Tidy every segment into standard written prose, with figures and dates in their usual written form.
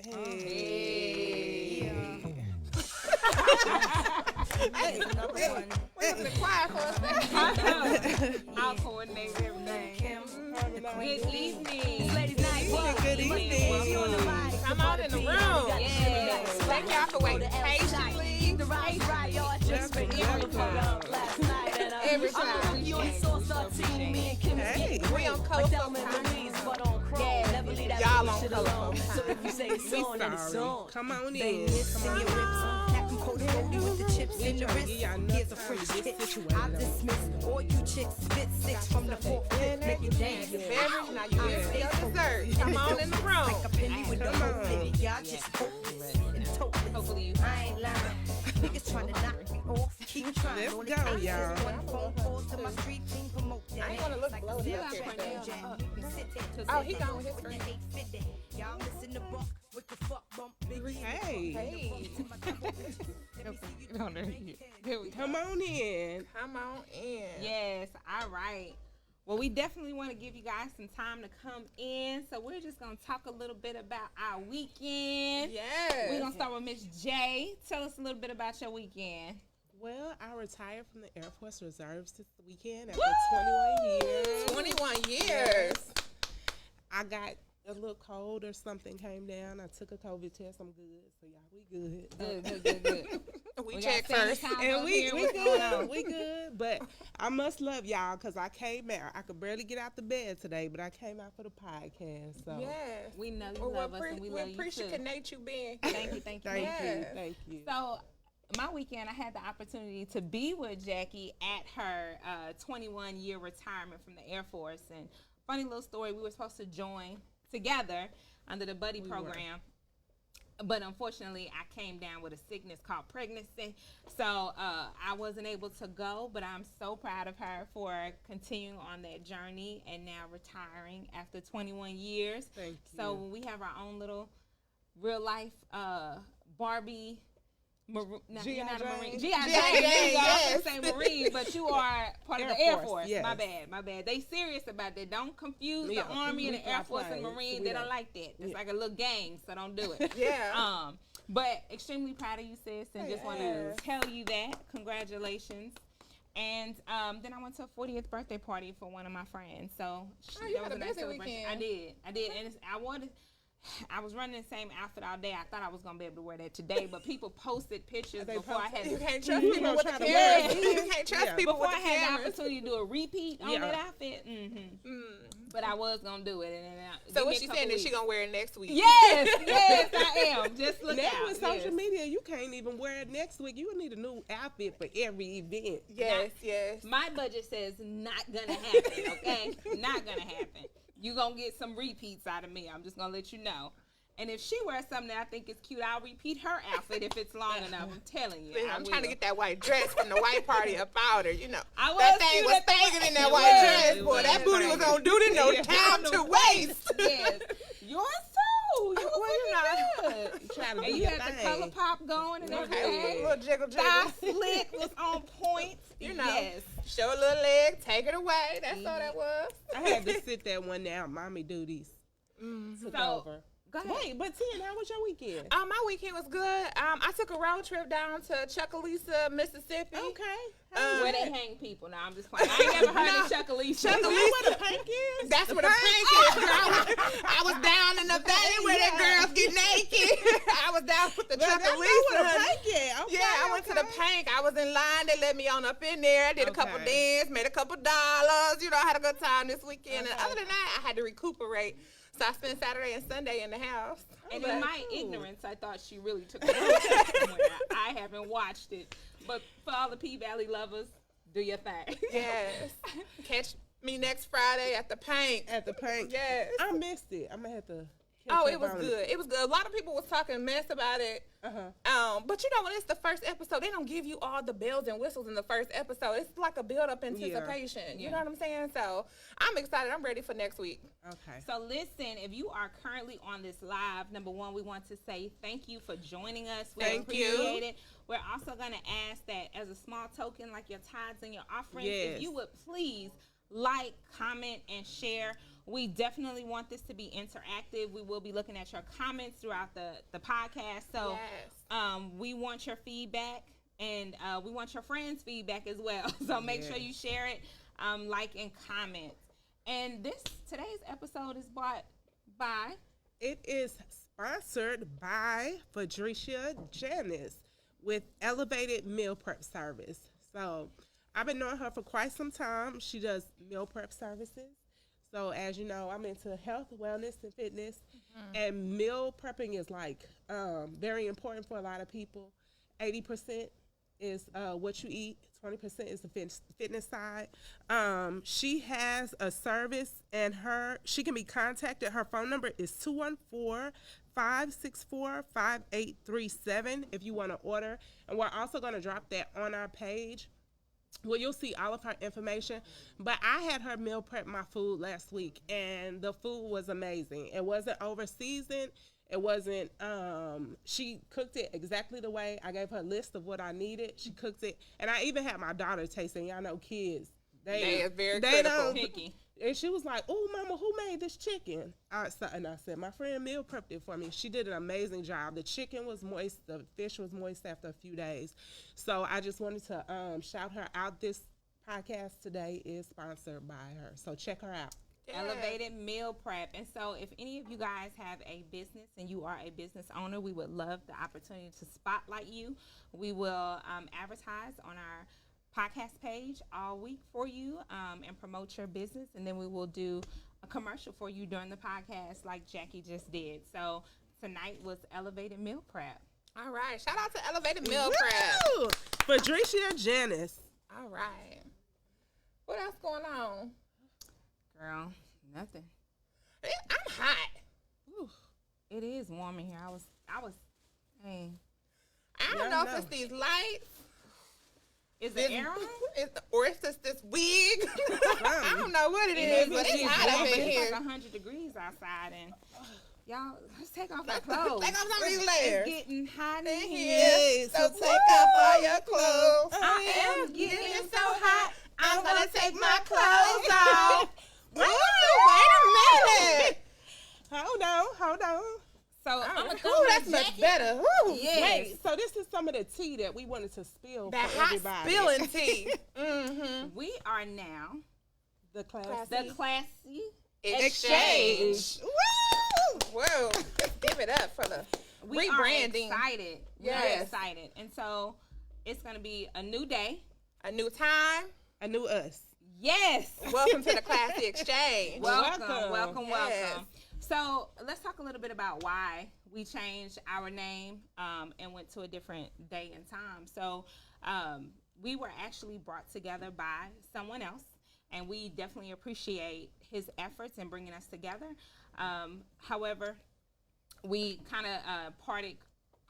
Hey. Hey, another one. We're going to be quiet for a second. I'll coordinate everything. Good evening. Ladies night. Good evening. Come on in the room. Yes. Thank y'all for waiting patiently. Every time. Hey. We on coast time. Y'all on coast So if you say it's on, then it's on. Come on Bang in. this in Come your on. whips on. Captain Cody rolling with the chips in the trying to wrist. give y'all enough Here's a time French to get kick. situated I on. dismiss all you chicks. Spit 6 from the 4th. Make it dance. Beverage, now you get to your dessert. Come on in the room. Like a penny with the Come hope on. in it. Y'all just hopeless and topless. Hopefully you I ain't lying. Niggas trying to knock me off. Keep trying. Let's Only go, time y'all. is one phone call to my street team promote that. I ain't gonna look Like bloated a up here. Cornell jam. You can sit there. Oh, he gone with his With friend. the 850. Y'all listen to Buck with the fuck bump. Big Hey. Hey. Come on in. Come on in. Yes, all right. Well, we definitely want to give you guys some time to come in. So we're just going to talk a little bit about our weekend. Yes. We're going to start with Miss J. Tell us a little bit about your weekend. Well, I retired from the Air Force Reserves this weekend after 21 years. 21 years. I got a little cold or something came down. I took a COVID test. I'm good. So y'all, we good. We We check got first. sanitizer And up we here. What's going on? good. We good. But I must love y'all because I came out. I could barely get out the bed today, but I came out for the podcast. So Yes. We know you Well, love us and we love you too. appreciate you being Thank you, thank you. thank Yes. you. Thank you. So, my weekend, I had the opportunity to be with Jackie at her 21-year retirement from the Air Force. And funny little story, we were supposed to join together under the buddy program. But unfortunately, I came down with a sickness called pregnancy. So I wasn't able to go, but I'm so proud of her for continuing on that journey and now retiring after 21 years. Thank you. So we have our own little real life Barbie. No, you're not a Jane. Marine. G.I. Jane, Jane, there you go. I yes. was going to say Marine, but you are part of Air the Air Force, Force. yes. My bad. They serious about that. Don't confuse Yeah, the Army and we the Air fly Force and planes. Marine. We They don't don't. like that. It's Yeah. like a little gang, so don't do it. Yeah. But extremely proud of you, sis, and just want Yes. to tell you that. Congratulations. And then I went to a 40th birthday party for one of my friends. So you that had was a nice busy celebration. weekend. I did, and I was running the same outfit all day. I thought I was gonna be able to wear that today, but people posted pictures They before I had. You To, can't trust You people don't with the try to cameras. wear You can't trust Yeah. people before with I the had the cameras. opportunity to do a repeat on Yeah. that outfit. But I was gonna do it, and then So give what me a she couple saying is she weeks. gonna wear it next week? Yes, I am. Just look Now out. with social yes. media, you can't even wear it next week. You would need a new outfit for every event. Yes. My budget says not gonna happen, okay? Not gonna happen. You gonna get some repeats out of me. I'm just gonna let you know. And if she wears something that I think is cute, I'll repeat her outfit if it's long enough. I'm telling you. I'm trying to get that white dress from the white party up out her, you know. I was That thing cute was at the banging in that it white was, dress, it boy. was That booty was on duty, no time to waste. Yes. Yours too. You was Well, looking good. Try to And do you your had the thing. color pop going and Okay, everything. a little jiggle Thigh jiggle. slit was on point. You know. Yes. Show a little leg, take it away. That's all that was. I had to sit that one down. Mommy duties took So, over. Go ahead. Wait, but Tia, how was your weekend? My weekend was good. I took a road trip down to Chucalissa, Mississippi. Okay. Where they hang people. Now I'm just playing. I ain't never heard of Chuckalisa. Is that where the pink is? That's where the pink is. Girl. I was down in the valley where the girls get naked. I was down with the Well, that's not where the Chucalissa. pink is. Okay, Yeah, I went to the pink. I was in line. They let me on up in there. I did a couple Okay. dances, made a couple dollars. You know, I had a good time this weekend. And Okay. other than that, I had to recuperate. So I spent Saturday and Sunday in the house. And But- in my ignorance, I thought she really took a road trip somewhere. I haven't watched it. But for all the P Valley lovers, do your thing. Yes. Catch me next Friday at the Paint. At the pink. Yes. I missed it. I'm going to have to. Oh, catch it up was on good. It was good. A lot of people was talking mess about it. But you know, when it's the first episode, they don't give you all the bells and whistles in the first episode. It's like a build-up anticipation. You Yeah. know what I'm saying? So I'm excited. I'm ready for next week. Okay. So listen, if you are currently on this live, number one, we want to say thank you for joining us. We Thank you. appreciate it. We're also going to ask that as a small token, like your tithes and your offerings, Yes. if you would please like, comment, and share. We definitely want this to be interactive. We will be looking at your comments throughout the podcast. So we want your feedback, and we want your friends' feedback as well. So make sure you share it, like, and comment. And today's episode is brought by... It is sponsored by Fadricia Janice with Elevated Meal Prep Service. So I've been knowing her for quite some time. She does meal prep services. So as you know, I'm into health, wellness, and fitness. And meal prepping is like very important for a lot of people. 80% is what you eat. 20% is the fitness side. She has a service, and she can be contacted. Her phone number is 214-564-5837 if you want to order. And we're also going to drop that on our page. Well, you'll see all of her information. But I had her meal prep my food last week, and the food was amazing. It wasn't over seasoned. It wasn't, she cooked it exactly the way. I gave her a list of what I needed. She cooked it. And I even had my daughter taste it. Y'all know kids. They are very critical. Picky. And she was like, "Oh, Mama, who made this chicken?" And I said, "My friend meal prepped it for me." She did an amazing job. The chicken was moist. The fish was moist after a few days. So I just wanted to shout her out. This podcast today is sponsored by her. So check her out. Elevated Meal Prep. And so if any of you guys have a business and you are a business owner, we would love the opportunity to spotlight you. We will advertise on our podcast page all week for you and promote your business. And then we will do a commercial for you during the podcast like Jackie just did. So tonight was Elevated Meal Prep. All right. Shout out to Elevated Meal Prep. Fadricia Janice. All right. What else going on? Girl, nothing. I'm hot. Ooh, it is warm in here. I was, hey. I don't know if it's these lights. Is it air on? Or it's just this wig. I don't know what it is, but it's hot up in here. It's like 100 degrees outside, and y'all, let's take off our clothes. Take off some of these layers. It's getting hot in here. So take off all your clothes. I am getting so hot. I'm gonna take my clothes off. Wait a minute. Hold on. So that's much better. Ooh, yes. Wait, so this is some of the tea that we wanted to spill that for hot everybody. spilling tea. We are now The classy. the classy Exchange. Woo! Whoa. Let's give it up for the we rebranding. Are excited. Yes. We're excited. And so it's going to be a new day. A new time. A new us. Yes. Welcome to the Classy Exchange. Welcome. Yes. So let's talk a little bit about why we changed our name and went to a different day and time. So we were actually brought together by someone else, and we definitely appreciate his efforts in bringing us together. However, we kind of parted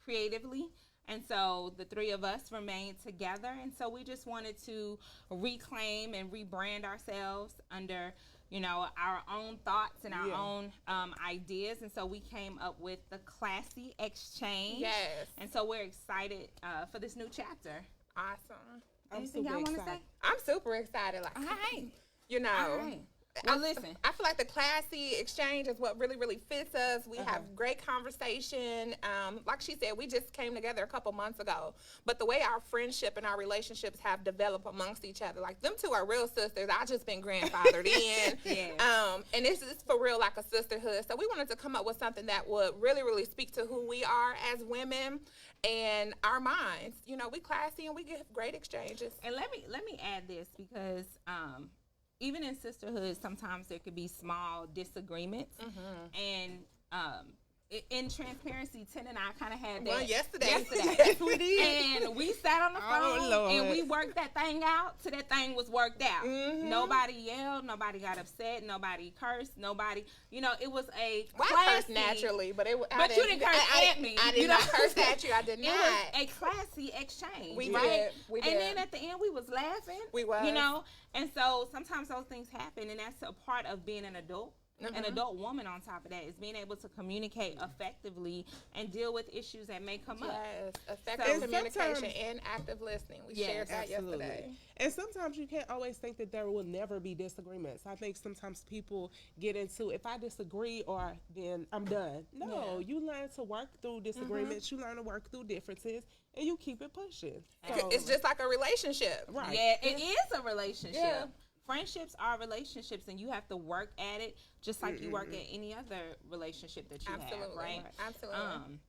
creatively. And so the three of us remained together. And so we just wanted to reclaim and rebrand ourselves under, our own thoughts and our own ideas. And so we came up with the Classy Exchange. Yes. And so we're excited for this new chapter. Awesome. Anything y'all want to say? I'm super excited. Like, All right. All right. Well, listen. I feel like the Classy Exchange is what really, really fits us. We have great conversation. Like she said, we just came together a couple months ago. But the way our friendship and our relationships have developed amongst each other, like them two are real sisters. I just been grandfathered in. Yes. And this is for real like a sisterhood. So we wanted to come up with something that would really, really speak to who we are as women and our minds. We classy and we give great exchanges. And let me add this because even in sisterhood, sometimes there could be small disagreements. And in transparency, Tin and I kind of had that. Well, yesterday. Yes, we did. And we sat on the phone Lord. and we worked that thing out till that thing was worked out. Nobody yelled. Nobody got upset. Nobody cursed. Nobody, it was a Well, I cursed naturally, but you didn't curse at me. I did not curse at you. I did not. It was a classy exchange. We right? did. We did. And then at the end, we was laughing. We was. And so sometimes those things happen, and that's a part of being an adult. an adult woman on top of that. Is being able to communicate effectively and deal with issues that may come up. Yes, effective communication and active listening. We shared that yesterday. And sometimes you can't always think that there will never be disagreements. I think sometimes people get into, if I disagree, or then I'm done. No, you learn to work through disagreements. You learn to work through differences, and you keep it pushing. So, It's just like a relationship. right. Yeah, it is a relationship. Yeah. Friendships are relationships, and you have to work at it just like you work at any other relationship that you have, right? Absolutely.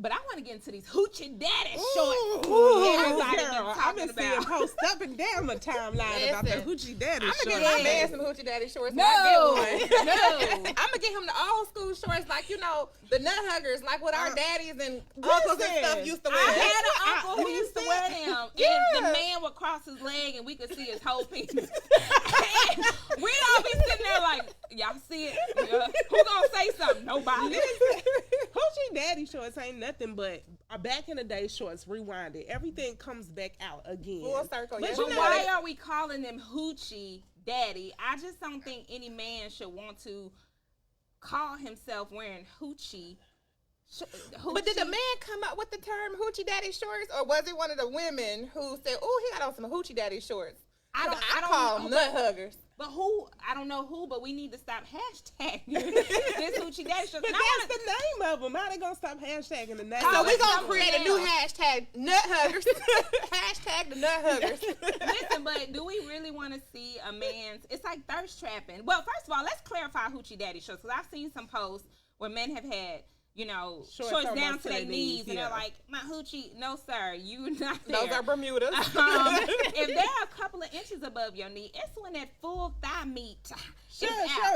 But I want to get into these hoochie daddy shorts. Everybody been girl, talking I've been seeing about. posts up and down my timeline about the hoochie daddy I'm shorts. gonna get my man some hoochie daddy shorts. No, when I get one. no. I'm gonna get him the old school shorts, like the nut huggers, like what our daddies and uncles and stuff used to wear. I had an uncle who used to wear them, and the Yeah. man would cross his leg, and we could see his whole penis. And we'd all be sitting there like, y'all see it? Who gonna say something? Nobody. Hoochie daddy shorts ain't nothing but back in the day shorts rewinded. Everything comes back out again. Full circle. But Yes. you But know why that- are we calling them hoochie daddy? I just don't think any man should want to call himself wearing hoochie. But did the man come up with the term hoochie daddy shorts, or was it one of the women who said, "Oh, he got on some hoochie daddy shorts"? I don't call know, them nut huggers. But who? I don't know who, but we need to stop hashtagging this hoochie daddy shorts. But that's the name of them. How they gonna stop hashtagging the name? So of we it? gonna create a new hashtag, nut huggers. Hashtag the nut huggers. Listen, but do we really want to see a man's? It's like thirst trapping. Well, first of all, let's clarify hoochie daddy shorts, because I've seen some posts where men have had, shorts down to their knees, and they're like, my hoochie. No, sir, you not there. Those are Bermudas. If they're a couple of inches above your knee, it's when that full thigh meat is out.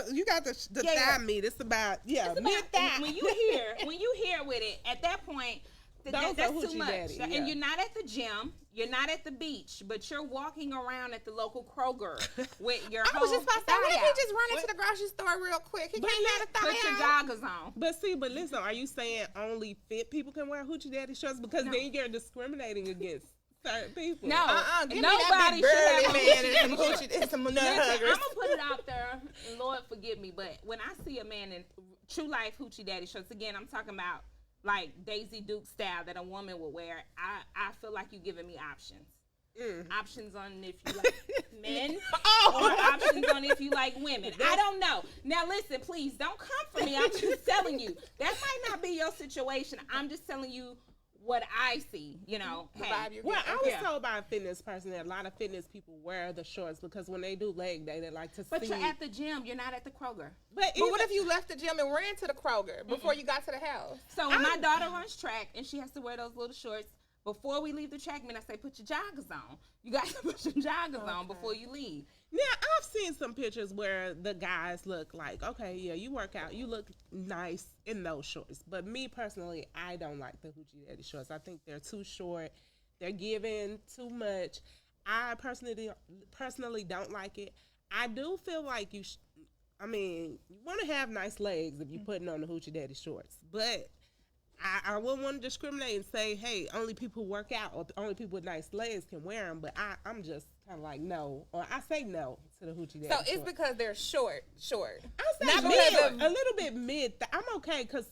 Sure. You got the thigh meat. It's about mid thigh. When you hear with it, at that point, that's too much. Daddy, yeah. And you're not at the gym, you're not at the beach, but you're walking around at the local Kroger with your I was whole just about to say, thigh what if out. he just run into the grocery store real quick? He But can't have a thigh Put your out. joggers on. But listen, are you saying only fit people can wear hoochie daddy shorts? Because then you're discriminating against certain people. No, Give me nobody that big should have burly a man hoochie and daddy some hoochie and some nut Listen, huggers. I'm gonna put it out there, and Lord forgive me, but when I see a man in true life hoochie daddy shorts, again, I'm talking about like Daisy Duke style that a woman would wear. I feel like you're giving me options. Options on if you like men, or options on if you like women. I don't know. Now listen, please don't come for me. I'm just telling you that might not be your situation. I'm just telling you what I see. The vibe you're Well, I getting. was told by a fitness person that a lot of fitness people wear the shorts because when they do leg day, they like to But see. you're at the gym. You're not at the Kroger. But But what if you left the gym and ran to the Kroger before you got to the house? So when my daughter runs track and she has to wear those little shorts, before we leave the track, I say, put your joggers on. You got to put your joggers on before you leave. Now, I've seen some pictures where the guys look like, okay, yeah, you work out, you look nice in those shorts. But me personally, I don't like the hoochie daddy shorts. I think they're too short. They're giving too much. I personally don't like it. I do feel like you want to have nice legs if you're putting on the hoochie daddy shorts. But I wouldn't want to discriminate and say, hey, only people who work out or only people with nice legs can wear them. But I'm just kind of like, no. Or I say no to the hoochie daddy So it's shorts. because they're short. I say Not mid, because of- a little bit mid. I'm okay because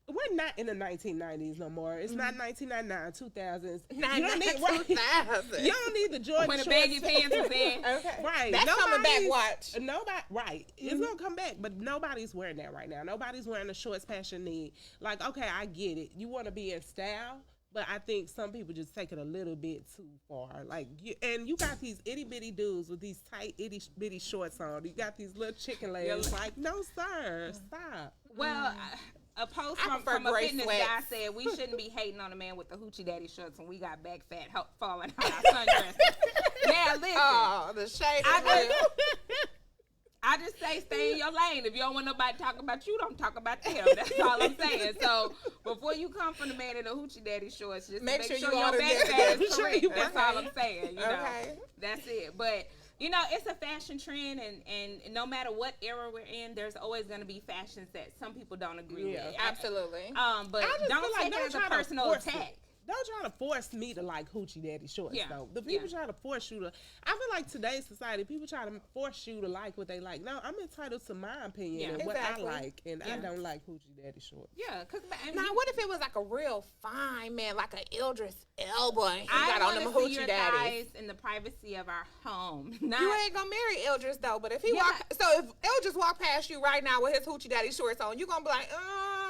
we're not in the 1990s no more. It's not 1999, 2000s. You don't need, you don't need the Jordan When the shorts. baggy pants was in. Okay. Right. That's coming back, Nobody's- watch. Nobody, right. It's going to come back, but nobody's wearing that right now. Nobody's wearing the shorts passion need. Like, okay, I get it. You want to be in style, but I think some people just take it a little bit too far. Like, you got these itty bitty dudes with these tight itty bitty shorts on. You got these little chicken legs. Like, no, sir, stop. Well, a post I from prefer a gray fitness sweats. guy said we shouldn't be hating on a man with the hoochie daddy shorts when we got back fat falling out our sundresses. Now listen, Oh, the shade. I just say stay in your lane. If you don't want nobody talking about you, don't talk about them. That's all I'm saying. So before you come from the man in the hoochie daddy shorts, just Make make sure sure you your order back that. fat Make is sure correct. you That's order all I'm saying. You know, Okay. that's it. But it's a fashion trend, and no matter what era we're in, there's always going to be fashions that some people don't agree with. Absolutely. But I just don't feel like take it don't as a try to personal force it. attack. don't try to force me to like hoochie daddy shorts though. The people try to force you to. I feel like today's society, people try to force you to like what they like. No, I'm entitled to my opinion and what I like, and I don't like hoochie daddy shorts. Yeah, because now what if it was like a real fine man, like an Idris Elba? He I got on them want to see hoochie your daddies. thighs in the privacy of our home. Not, You ain't gonna marry Eldris though, but if he if Eldris walk past you right now with his hoochie daddy shorts on, you gonna be like,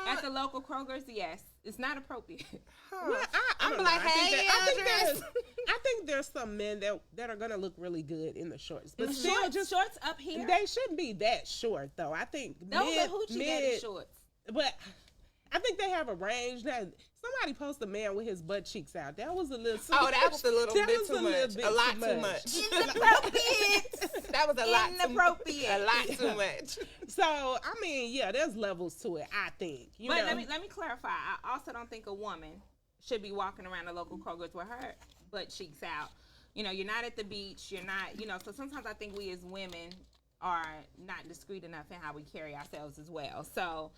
at the local Kroger's, yes, it's not appropriate. Well, I'm don't like, know. hey, I think there's some men that are gonna look really good in the shorts, but still, Shorts up here. they shouldn't be that short though. I think Those are hoochie daddy shorts. but I think they have a range. That somebody posted a man with his butt cheeks out. That was a little. oh, that was a little That bit was too a little much. bit A lot too too much. much. Inappropriate. That was a lot Inappropriate. A lot too much. So I mean, yeah, there's levels to it. I think. But let me clarify. I also don't think a woman should be walking around the local Kroger's with her butt cheeks out. You know, you're not at the beach. You're not. You know, so sometimes I think we as women are not discreet enough in how we carry ourselves as well. So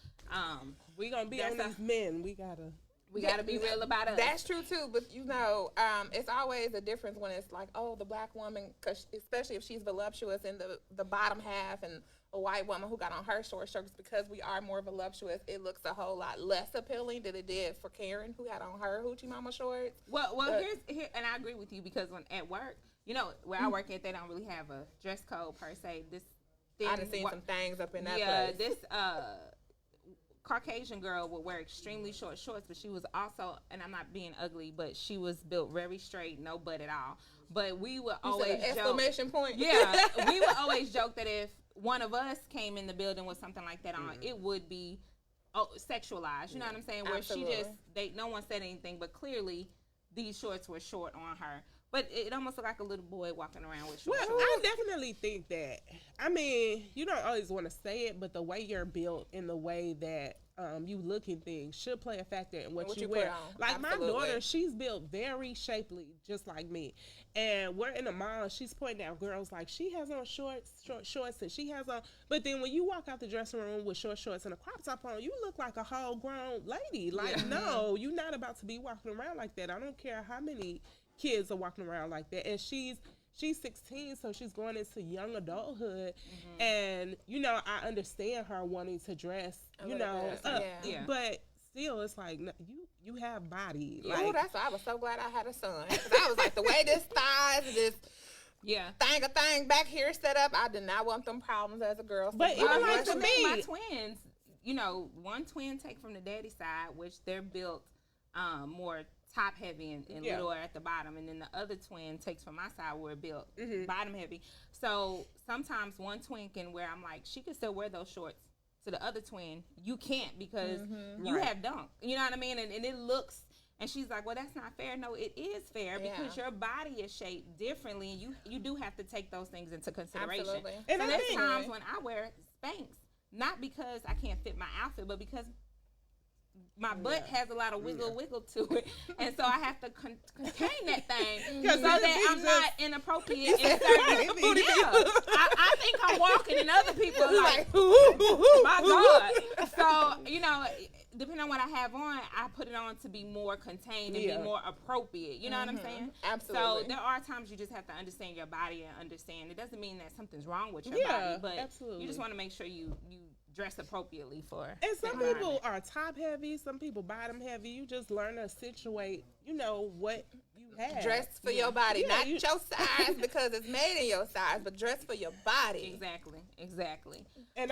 we gonna be on these men. We gotta be real about us. That's true too, but you know, it's always a difference when it's like, oh, the black woman, cause especially if she's voluptuous in the bottom half, and a white woman who got on her short shirts, because we are more voluptuous, it looks a whole lot less appealing than it did for Karen, who had on her hoochie mama shorts. Well, here, and I agree with you, because when at work, you know, where I work at, they don't really have a dress code per se. I done seen some things up in that place. Yeah, this Caucasian girl would wear extremely short shorts, but she was also, and I'm not being ugly, but she was built very straight, no butt at all. But we would always joke. Exclamation point. Yeah, we would always joke that if one of us came in the building with something like that on, it would be sexualized. You know what I'm saying? Where Absolutely. no one said anything, but clearly these shorts were short on her. But it almost looked like a little boy walking around with short shorts. I definitely think that. I mean, you don't always want to say it, but the way you're built and the way that you look in things should play a factor in what you wear. Like Absolutely. my daughter, she's built very shapely, just like me. And we're in the mall. She's pointing out girls like she has on short shorts, and she has on. But then when you walk out the dressing room with short shorts and a crop top on, you look like a whole grown lady. Like, no, you're not about to be walking around like that. I don't care how many kids are walking around like that. And she's 16, so she's going into young adulthood. And you know, I understand her wanting to dress, up. Yeah. But still, it's like, no, you have body. Oh, Like, that's why I was so glad I had a son. 'Cause I was like, the way this thighs, this thing back here set up, I did not want them problems as a girl. So But even like for for me, me, my twins, you know, one twin take from the daddy side, which they're built more top heavy and littler at the bottom, and then the other twin takes from my side where it built bottom heavy. So sometimes one twin can wear, I'm like, she can still wear those shorts. To the other twin, you can't, because you have dunk. You know what I mean? And it looks, and she's like, well, that's not fair. No, it is fair, because your body is shaped differently, and you do have to take those things into consideration. Absolutely. And so I there's think- times when I wear Spanx, not because I can't fit my outfit, but because my butt has a lot of wiggle to it, and so I have to contain that thing so that I'm not inappropriate in certain. I think I'm walking, and other people are like, my God. So, you know, depending on what I have on, I put it on to be more contained and be more appropriate. You know what I'm saying? Absolutely. So there are times you just have to understand your body and understand. It doesn't mean that something's wrong with your body, but you just want to make sure you dress appropriately for. And some people are top heavy, some people bottom heavy. You just learn to situate, you know, what you have. Dress for your body, not your size, because it's made in your size, but dress for your body. Exactly. And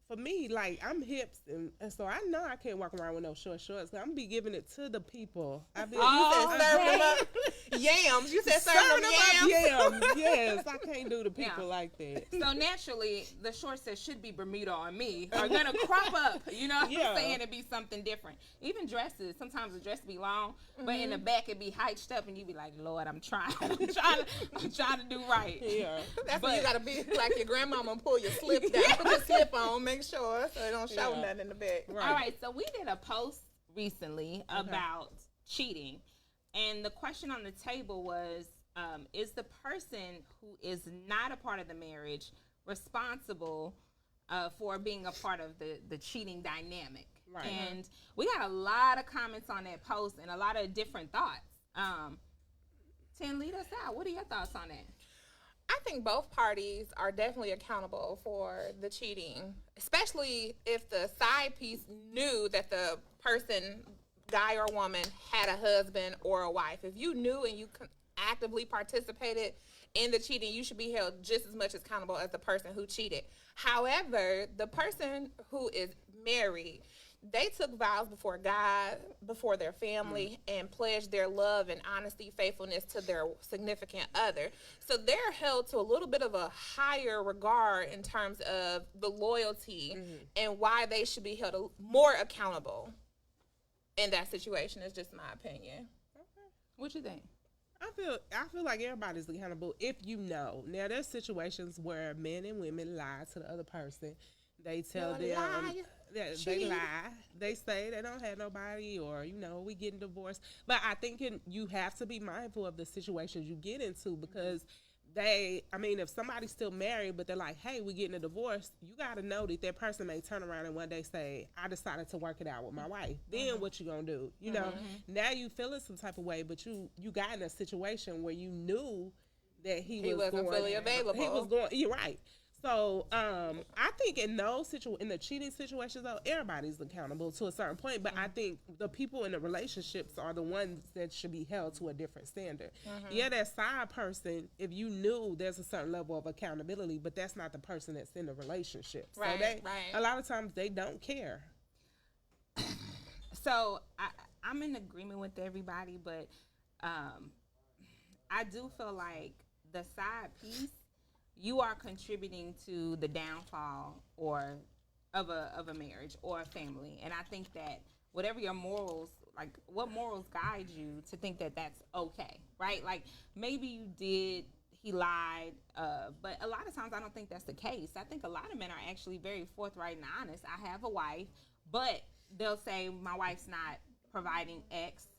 for me, like, I'm hips, and so I know I can't walk around with no short shorts. I'm be giving it to the people. You said serve them up yams. You said serve them yams. Yes, I can't do the people like that. So naturally, the shorts that should be Bermuda on me are gonna crop up. You know what I'm saying? And be something different. Even dresses. Sometimes the dress be long, but in the back it be hiked up, and you be like, Lord, I'm trying to do right. Yeah. That's when you gotta be like your grandmama and pull your slip down, put your slip on, make sure so it don't show nothing in the back. Right. All right. So we did a post recently about cheating, and the question on the table was, is the person who is not a part of the marriage responsible for being a part of the cheating dynamic? Right. And we got a lot of comments on that post and a lot of different thoughts. Ten, lead us out. What are your thoughts on that? I think both parties are definitely accountable for the cheating, especially if the side piece knew that the person, guy or woman, had a husband or a wife. If you knew and you actively participated in the cheating, you should be held just as much accountable as the person who cheated. However, the person who is married, they took vows before God, before their family, and pledged their love and honesty, faithfulness to their significant other. So they're held to a little bit of a higher regard in terms of the loyalty and why they should be held more accountable in that situation. Is just my opinion. What you think? I feel like everybody's accountable if you know. Now there's situations where men and women lie to the other person. They tell them they lie. They say they don't have nobody, or we getting divorced. But I think you have to be mindful of the situations you get into, because if somebody's still married but they're like, hey, we getting a divorce, you got to know that person may turn around and one day say, I decided to work it out with my wife. Then what you gonna do? Now you feeling some type of way, but you got in a situation where you knew that he wasn't fully available. He was going. You're right. So I think in the cheating situations, though, everybody's accountable to a certain point. But I think the people in the relationships are the ones that should be held to a different standard. Yeah, that side person, if you knew, there's a certain level of accountability, but that's not the person that's in the relationship. Right, so a lot of times they don't care. So I'm in agreement with everybody, but I do feel like the side piece, you are contributing to the downfall of a marriage or a family. And I think that whatever your morals, like what morals guide you to think that that's okay, right? Like maybe he lied, but a lot of times I don't think that's the case. I think a lot of men are actually very forthright and honest. I have a wife, but they'll say my wife's not providing X.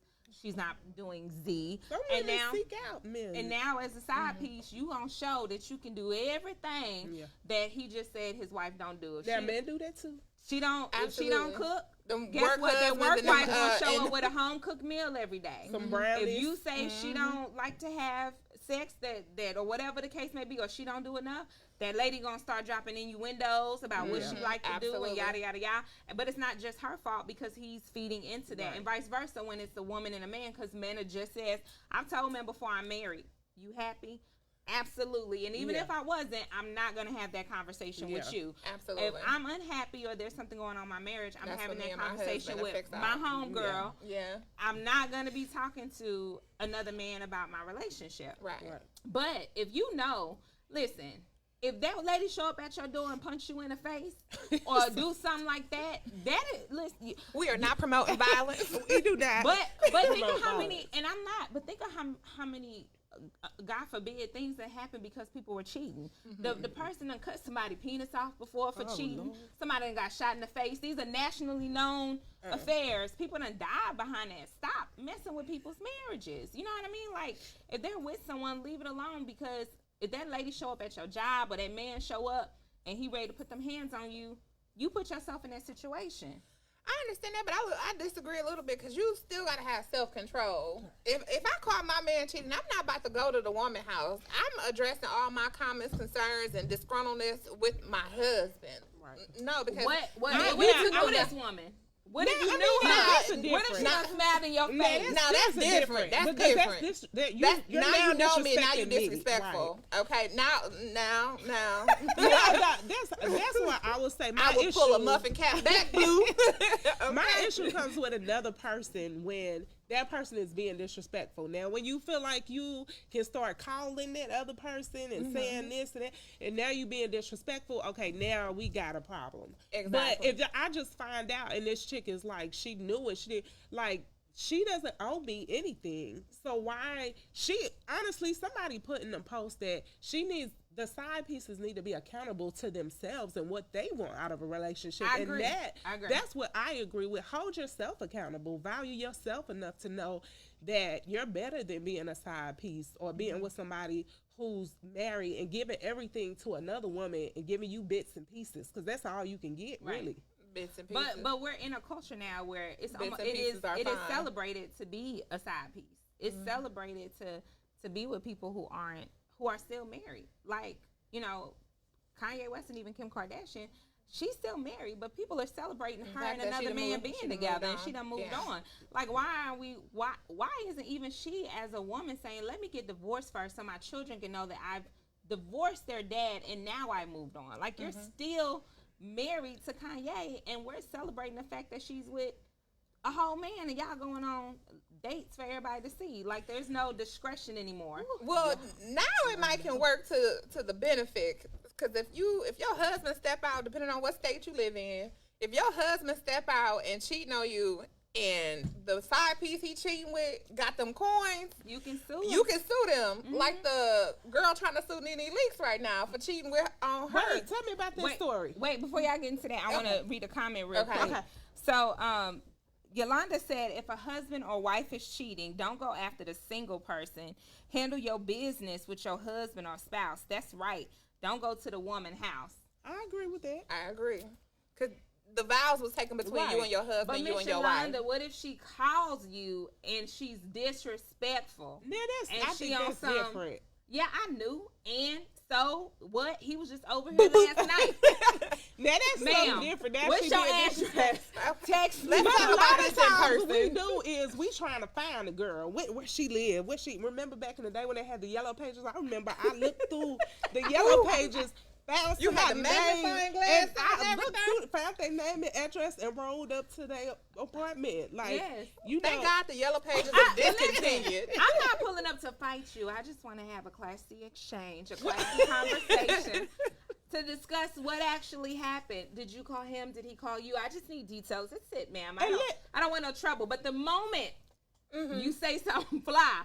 She's not doing Z. And now seek out men. And now as a side piece, you gonna show that you can do everything that he just said his wife don't do. If men do that too. She don't. Absolutely. If she don't cook, Them guess what? That work wife gonna show and up with a home cooked meal every day. Some brownies. If you say she don't like to have sex, that or whatever the case may be, or she don't do enough, that lady gonna start dropping innuendos about what she like to do and yada yada yada. But it's not just her fault, because he's feeding into that, and vice versa when it's a woman and a man. Because men are just says, I've told men before I'm married, you happy? Absolutely. And even if I wasn't, I'm not going to have that conversation with you. Absolutely. If I'm unhappy or there's something going on in my marriage, I'm having that conversation with my out. homegirl. Yeah. I'm not going to be talking to another man about my relationship. Right. But if you know, listen, if that lady show up at your door and punch you in the face or do something like that, listen. We are not promoting violence. We do not. But think of how many, and I'm not, but think of how many, God forbid, things that happen because people were cheating. The person done cut somebody's penis off before for cheating. Lord. Somebody done got shot in the face. These are nationally known affairs. People done died behind that. Stop messing with people's marriages. You know what I mean? Like, if they're with someone, leave it alone, because if that lady show up at your job or that man show up and he ready to put them hands on you, you put yourself in that situation. I understand that, but I disagree a little bit, because you still got to have self-control. If I call my man cheating, I'm not about to go to the woman's house. I'm addressing all my comments, concerns, and disgruntledness with my husband. Right. No, because... What if you knew this woman? What if you knew her? What if she not smiled in your face? No, that's different. That's different. Now you know me, now you disrespectful. Right. Okay, now. That's what I would say. I would pull a muffin cap back, blue. Okay. My issue comes with another person when that person is being disrespectful. Now, when you feel like you can start calling that other person and saying this and that, and now you being disrespectful, okay, now we got a problem. Exactly. But if I just find out and this chick is like, she knew it, she did, like, she doesn't owe me anything. So why, honestly, somebody put in a post that the side pieces need to be accountable to themselves and what they want out of a relationship. I agree. That's what I agree with. Hold yourself accountable. Value yourself enough to know that you're better than being a side piece or being with somebody who's married and giving everything to another woman and giving you bits and pieces, because that's all you can get, really. Bits and pieces. But we're in a culture now where it's Bits almost, and pieces are it is fine. celebrated to be a side piece. It's celebrated to be with people who are still married. Like, you know, Kanye West and even Kim Kardashian, she's still married, but people are celebrating her and another man being together, and she done moved on. Like, why isn't even she as a woman saying, let me get divorced first so my children can know that I've divorced their dad and now I moved on. Like, you're still married to Kanye, and we're celebrating the fact that she's with a whole man, and y'all going on dates for everybody to see. Like, there's no discretion anymore. Well, now it might can work to the benefit, because if your husband step out, depending on what state you live in, if your husband step out and cheating on you, and the side piece he cheating with got them coins, You can sue them. Like the girl trying to sue Nene Leakes right now for cheating on her. Wait, tell me about this story. Wait, before y'all get into that, I want to read a comment real quick. Okay. So, Yolanda said, if a husband or wife is cheating, don't go after the single person. Handle your business with your husband or spouse. That's right. Don't go to the woman's house. I agree with that. I agree. Because the vows was taken between you and your husband, But you Miss and your Yolanda, wife. what if she calls you and she's disrespectful? Now And I she think on that's some- different. Yeah, I knew. And so what? He was just over here last night. Now that's Ma'am, something different. That's what's your address? Text me. Let's But talk a about lot this of in times what we person. do is we trying to find a girl where she live. Remember back in the day when they had the yellow pages? I remember I looked through the yellow pages, found You had the somebody's name, magnifying glass and and I looked everything? through, found their name and address, and rolled up to their apartment. Like, Yes. you know, Thank God the yellow pages I- are discontinued. I'm not pulling up to fight you. I just want to have a classy exchange, a classy conversation to discuss what actually happened. Did you call him? Did he call you? I just need details. That's it, ma'am. I don't want no trouble. But the moment you say something fly,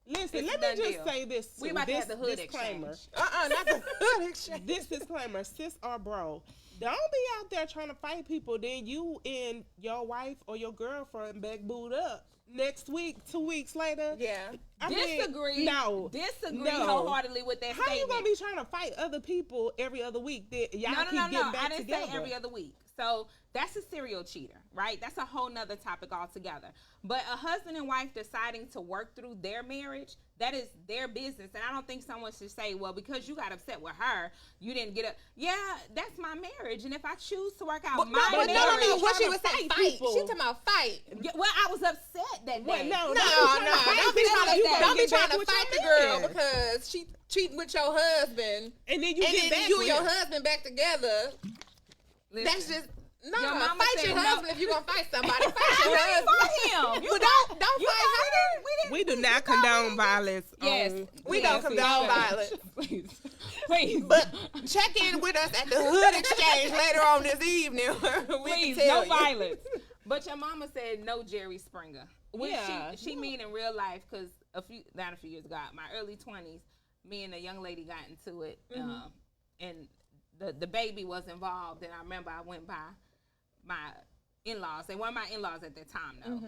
listen, It's let a me done just deal. say this too. We about to This have the hood disclaimer. exchange. Not the hood exchange. This disclaimer, sis or bro, don't be out there trying to fight people. Then you and your wife or your girlfriend back booed up next week, 2 weeks later. Yeah. I mean, disagree. no, Disagree no. wholeheartedly with that How statement. you gonna be trying to fight other people every other week? That y'all No. keep getting back I didn't together. say every other week. So that's a serial cheater, right? That's a whole nother topic altogether. But a husband and wife deciding to work through their marriage, that is their business. And I don't think someone should say, well, because you got upset with her, you didn't get up. Yeah, that's my marriage. And if I choose to work out my but marriage. No. What she trying was to saying, fight fight. people. She talking about fight. Yeah, well, I was upset that Well, day. no, No. Don't be trying get to back fight with the your girl man. because she cheating with your husband, And then you and get then back you with and your her. husband back together. Listen, That's just no. Your mama Fight said your no. husband if you gonna fight somebody. Fight I your didn't husband. fight him. You don't You fight her. We do not condone violence. Yes. We Yes, don't condone violence. Please. Please. But check in with us at the Hood Exchange later on this evening. We Please, can tell no you. violence. But your mama said no Jerry Springer. Which Yeah. she mean in real life, because not a few years ago, my early 20s, me and a young lady got into it, and the baby was involved. And I remember I went by my in-laws. They weren't my in-laws at that time, though.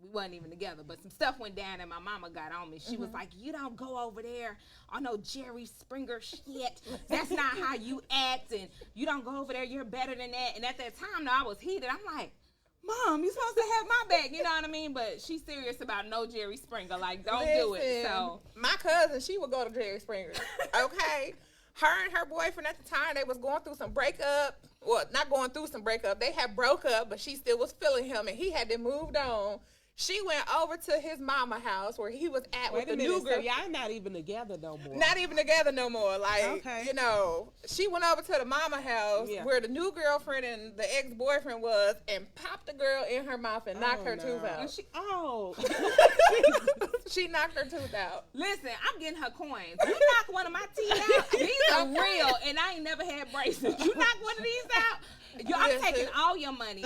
We wasn't even together. But some stuff went down, and my mama got on me. She was like, you don't go over there on no Jerry Springer shit. That's not how you act, and you don't go over there. You're better than that. And at that time, though, I was heated. I'm like, Mom, you supposed to have my back. You know what I mean? But she's serious about no Jerry Springer. Like, don't do it. Listen, So my cousin, she would go to Jerry Springer. Okay. Her and her boyfriend at the time, they was going through some breakup. Well, not going through some breakup. They had broke up, but she still was feeling him, and he had to moved on. She went over to his mama house where he was at Wait with a the minute, new so girl. y'all not even together no more. Not even together no more. Like, Okay. you know, she went over to the mama house Yeah. where the new girlfriend and the ex-boyfriend was and popped the girl in her mouth and knocked her tooth and out. she, She knocked her tooth out. listen, I'm getting her coins. You knock one of my teeth out. These are real, and I ain't never had braces. You knock one of these out. I'm Listen. taking all your money.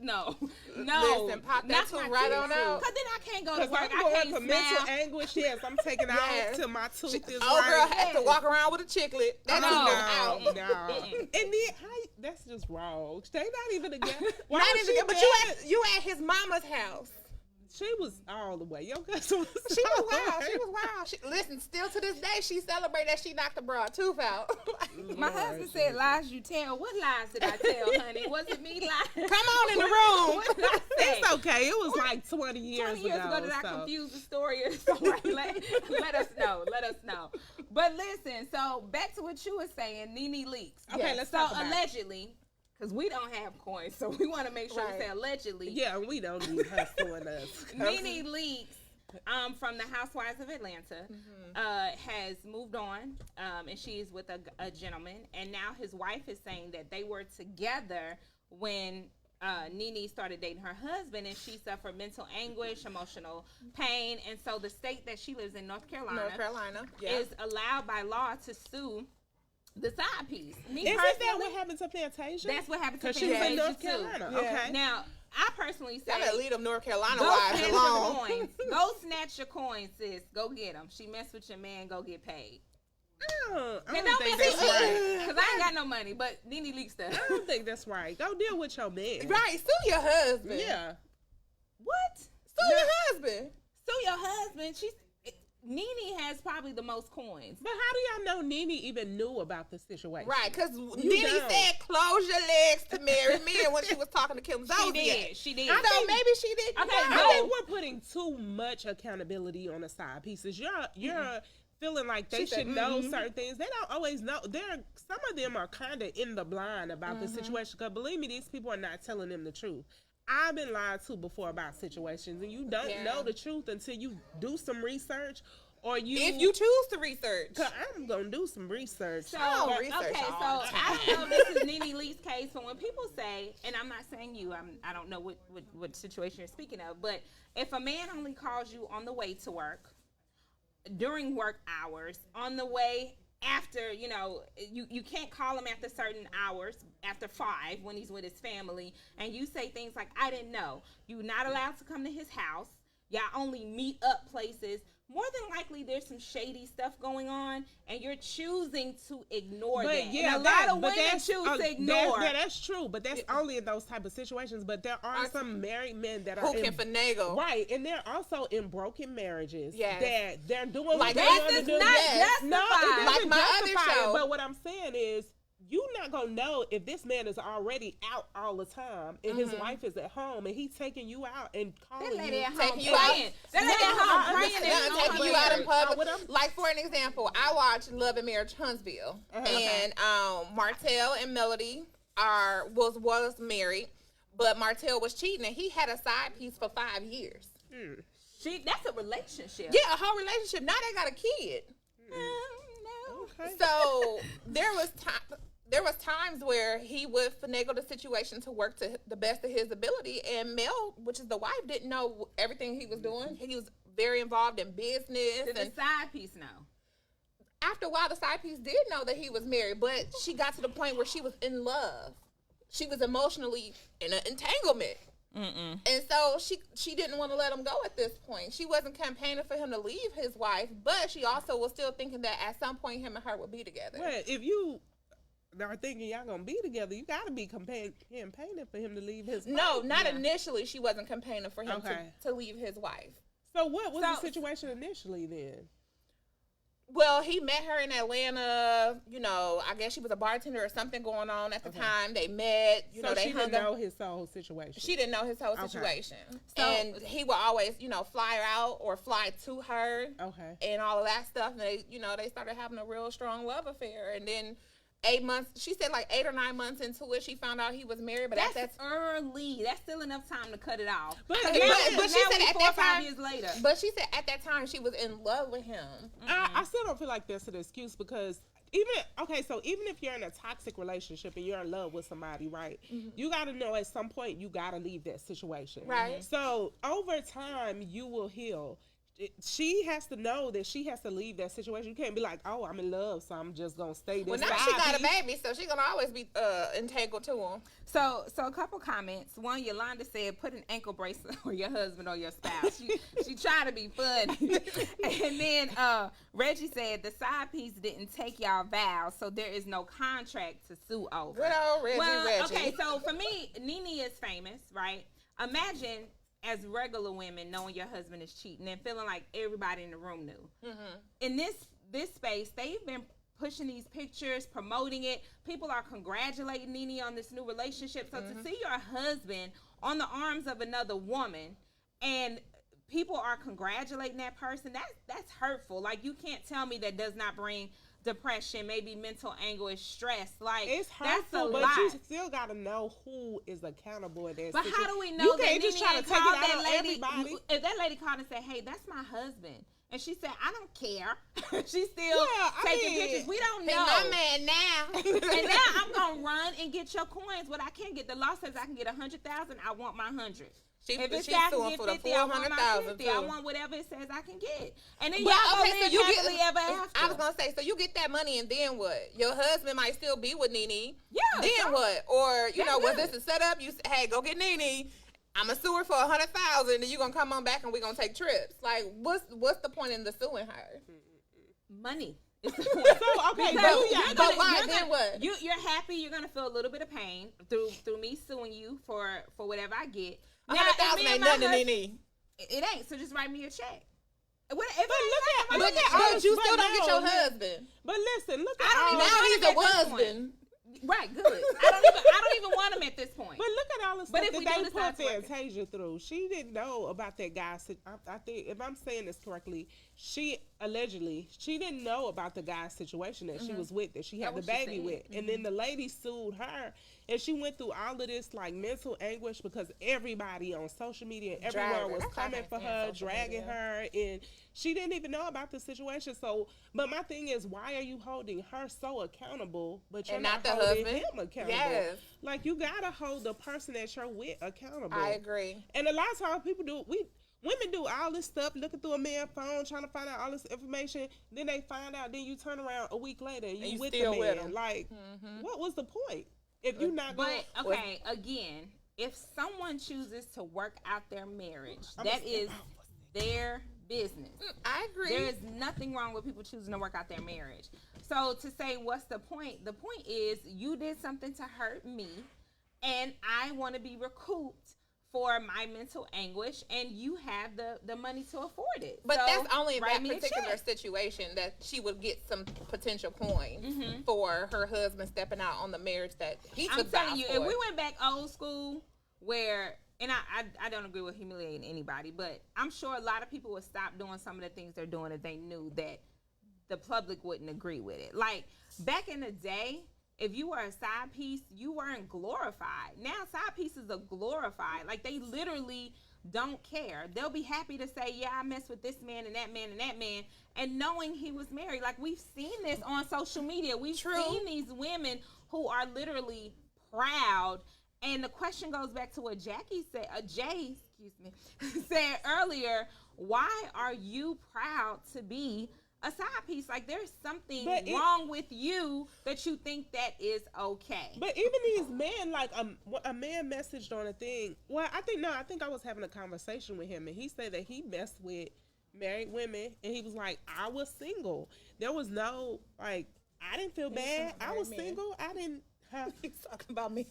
No. Listen, pop that Knock tooth my right teeth on out. out. Cause then I can't go to Because work. I'm I going can't for mental smile. anguish. Yes, I'm taking Yes. out till my tooth is Old girl right. has to walk around with a chiclet. That No. tooth is out. No. And then that's just wrong. They not even together. Why Not was even, she but mad? you at his mama's house. She was all the way. Your cousin was She was all the wild. way. She was wild. Listen, still to this day, she celebrated that she knocked a broad tooth out. My husband said, "Lies you tell." What lies did I tell, honey? Was it me lying? Come on in the room. What did I say? It's okay. It was like 20 years 20 years ago, did I so. confuse the story or something? Let us know. Let us know. But listen, so back to what you were saying, Nene leaks. Okay, Yes. let's So talk about it. allegedly, because we don't have coins, so we want to make sure we say allegedly. Yeah, we don't need her suing us. Nene Leakes from the Housewives of Atlanta has moved on, and she is with a gentleman, and now his wife is saying that they were together when Nene started dating her husband, and she suffered mental anguish, emotional pain, and so the state that she lives in, North Carolina, Yeah. is allowed by law to sue the side piece. Me Isn't that personally, what happened to Fantasia? that's what happened to Because she was in Fantasia North too. Carolina. Yeah. Okay. Now, I personally say, Y'all better leave them North Carolina go wives snatch your alone. coins. Go snatch your coins, sis. Go get them. She messed with your man. Go get paid. I don't And think don't that's mess right. with me, because I ain't got no money. But Nene Leakes stuff. I don't think that's right. Go deal with your man. Right, sue your husband. Yeah. What? Sue your husband. Sue your husband. Nene has probably the most coins. But how do y'all know Nene even knew about the situation? Right, because You Nene don't. said, close your legs to marry me when she was talking to Kim She Zolciak. did. She did. So maybe she didn't Okay, know. I no. think we're putting too much accountability on the side pieces. You're feeling like they She said, should know certain things. They don't always know. Some of them are kind of in the blind about the situation. Because believe me, these people are not telling them the truth. I've been lied to before about situations, and you don't know the truth until you do some research, or If you choose to research. Cause I'm gonna do some research. So, don't research okay, so all the I don't know if this is Nene Leakes' case, but when people say, and I'm not saying you, I don't know what situation you're speaking of, but if a man only calls you on the way to work, during work hours, on the way after, you can't call him after certain hours, after 5 when he's with his family, and you say things like, I didn't know. You're not allowed to come to his house. Y'all only meet up places. More than likely, there's some shady stuff going on, and you're choosing to ignore that. Yeah, and a lot of women choose to ignore. That's true, but that's only in those type of situations. But there are some married men that are Who can finagle. right, and they're also in broken marriages. Yes. that they're doing Like what they that want to is do. not Yes. No, justified. it Like doesn't my other justify show. it. But what I'm saying is, you're not gonna know if this man is already out all the time and his wife is at home and he's taking you out and calling That lady you. at home Taking you out. praying. That lady at No, home I praying understand. and Taking you out in public. what I'm- Like, for an example, I watched Love and Marriage Huntsville. And Martell and Melody was married, but Martell was cheating, and he had a side piece for 5 years. That's a relationship. Yeah, a whole relationship. Now they got a kid. No. Okay. So there was times where he would finagle the situation to work to the best of his ability, and Mel, which is the wife, didn't know everything he was doing. He was very involved in business, Did the and side piece know? after a while, the side piece did know that he was married, but she got to the point where she was in love. She was emotionally in an entanglement. And so she didn't want to let him go at this point. She wasn't campaigning for him to leave his wife, but she also was still thinking that at some point him and her would be together. Well, if you are thinking y'all gonna be together, you gotta be campaigning for him to leave his No, wife. not initially. She wasn't campaigning for him Okay. to leave his wife. So what was the So- situation initially then? Well, he met her in Atlanta. I guess she was a bartender or something going on at the time. They met. So They she hung didn't up. know his whole situation. She didn't know his whole Okay. situation. So- And he would always, fly her out or fly to her Okay. and all of that stuff. And they started having a real strong love affair. And then 8 months, she said like 8 or 9 months into it, she found out he was married. But That's at that early. That's still enough time to cut it off. But- now, but now she said we at 4 or that 5 time- years later. But she said at that time she was in love with him. I still don't feel like that's an excuse because even if you're in a toxic relationship and you're in love with somebody, right? You got to know at some point you got to leave that situation. Right. So over time you will heal. She has to know that she has to leave that situation. You can't be like, oh, I'm in love, so I'm just gonna stay this. Well, now she got a baby, so she's gonna always be entangled to him. So a couple comments. One, Yolanda said, put an ankle bracelet on your husband or your spouse. She tried to be funny. And then Reggie said, the side piece didn't take y'all vows, so there is no contract to sue over. Good old Reggie. Well, okay, so for me, Nene is famous, right? Imagine as regular women, knowing your husband is cheating and feeling like everybody in the room knew. In this space, they've been pushing these pictures, promoting it. People are congratulating Nene on this new relationship. So to see your husband on the arms of another woman and people are congratulating that person, that's hurtful. Like, you can't tell me that does not bring depression, maybe mental anguish, stress. Like, it's that's a hurtful, but lot. you still gotta know who is accountable in that But situation. how do we know you that can't just Nene try to ain't take it called out that on lady? everybody? If that lady called and said, "Hey, that's my husband," and she said, "I don't care," she's still taking pictures. We don't know. My man now. And now I'm gonna run and get your coins. What I can get, the law says I can get 100,000. I want my 100. She's If it says suing I can for get the 50, I want my 400,000 50. I too. want whatever it says I can get. And then But, y'all okay, go so live you happily get. ever after. I was gonna say, so you get that money, and then what? Your husband might still be with Nene. Yeah, Then sure. what? Or you That's know, was good. this a setup? You hey, go get Nene. I'm a sewer for 100,000, and you gonna come on back, and we gonna take trips. Like, what's the point in the suing her? Money. Is the point. So, okay, Because but you're but gonna- why? you're Then gonna- what? You're happy. You're gonna feel a little bit of pain through me suing you for whatever I get. Now, 100,000 if me ain't and my nothing to husband- Nene. It ain't. So just write me a check. What, if But it ain't look nothing, at- write But me a you but still don't get your no, husband. But listen, look I at don't all. even Now want he's him a at this husband. Right, good. I don't even want him at this point. But look at all the But stuff if we that do they decide put to work it. Fantasia through. She didn't know about that guy. I think, if I'm saying this correctly, she didn't know about the guy's situation that she was with, that she had the That's what she baby said. with. And then the lady sued her, and she went through all of this like mental anguish because everybody on social media and everywhere Dragged her. was That's why I coming can't for stand her, social dragging media. her, and she didn't even know about the situation. So, but my thing is, why are you holding her so accountable, but you're And not the holding husband? him accountable? Yes. Like, you gotta hold the person that you're with accountable. I agree. And a lot of times women do all this stuff, looking through a man's phone, trying to find out all this information. Then they find out, then you turn around a week later and you you with the still man. with him. Like, what was the point? If you're not going, But okay, again, if someone chooses to work out their marriage, that is their business. I agree. There is nothing wrong with people choosing to work out their marriage. So to say, what's the point? The point is, you did something to hurt me, and I want to be recouped for my mental anguish, and you have the money to afford it. But So, that's only in write that me a particular check. situation that she would get some potential coin for her husband stepping out on the marriage that he I'm took telling vows you, for. if we went back old school, where, and I don't agree with humiliating anybody, but I'm sure a lot of people would stop doing some of the things they're doing if they knew that the public wouldn't agree with it. Like, back in the day, if you were a side piece, you weren't glorified. Now side pieces are glorified. Like, they literally don't care. They'll be happy to say, yeah, I messed with this man and that man and that man, and knowing he was married. Like, we've seen this on social media. We've seen these women who are literally proud. And the question goes back to what Jay said earlier. Why are you proud to be a side piece? Like, there's something wrong with you that you think that is okay. but even these men, like a man messaged on a thing. Well, I think I was having a conversation with him, and he said that he messed with married women, and he was like, I was single. There was no, like, I didn't feel bad. I was single. I didn't. He's talking about me.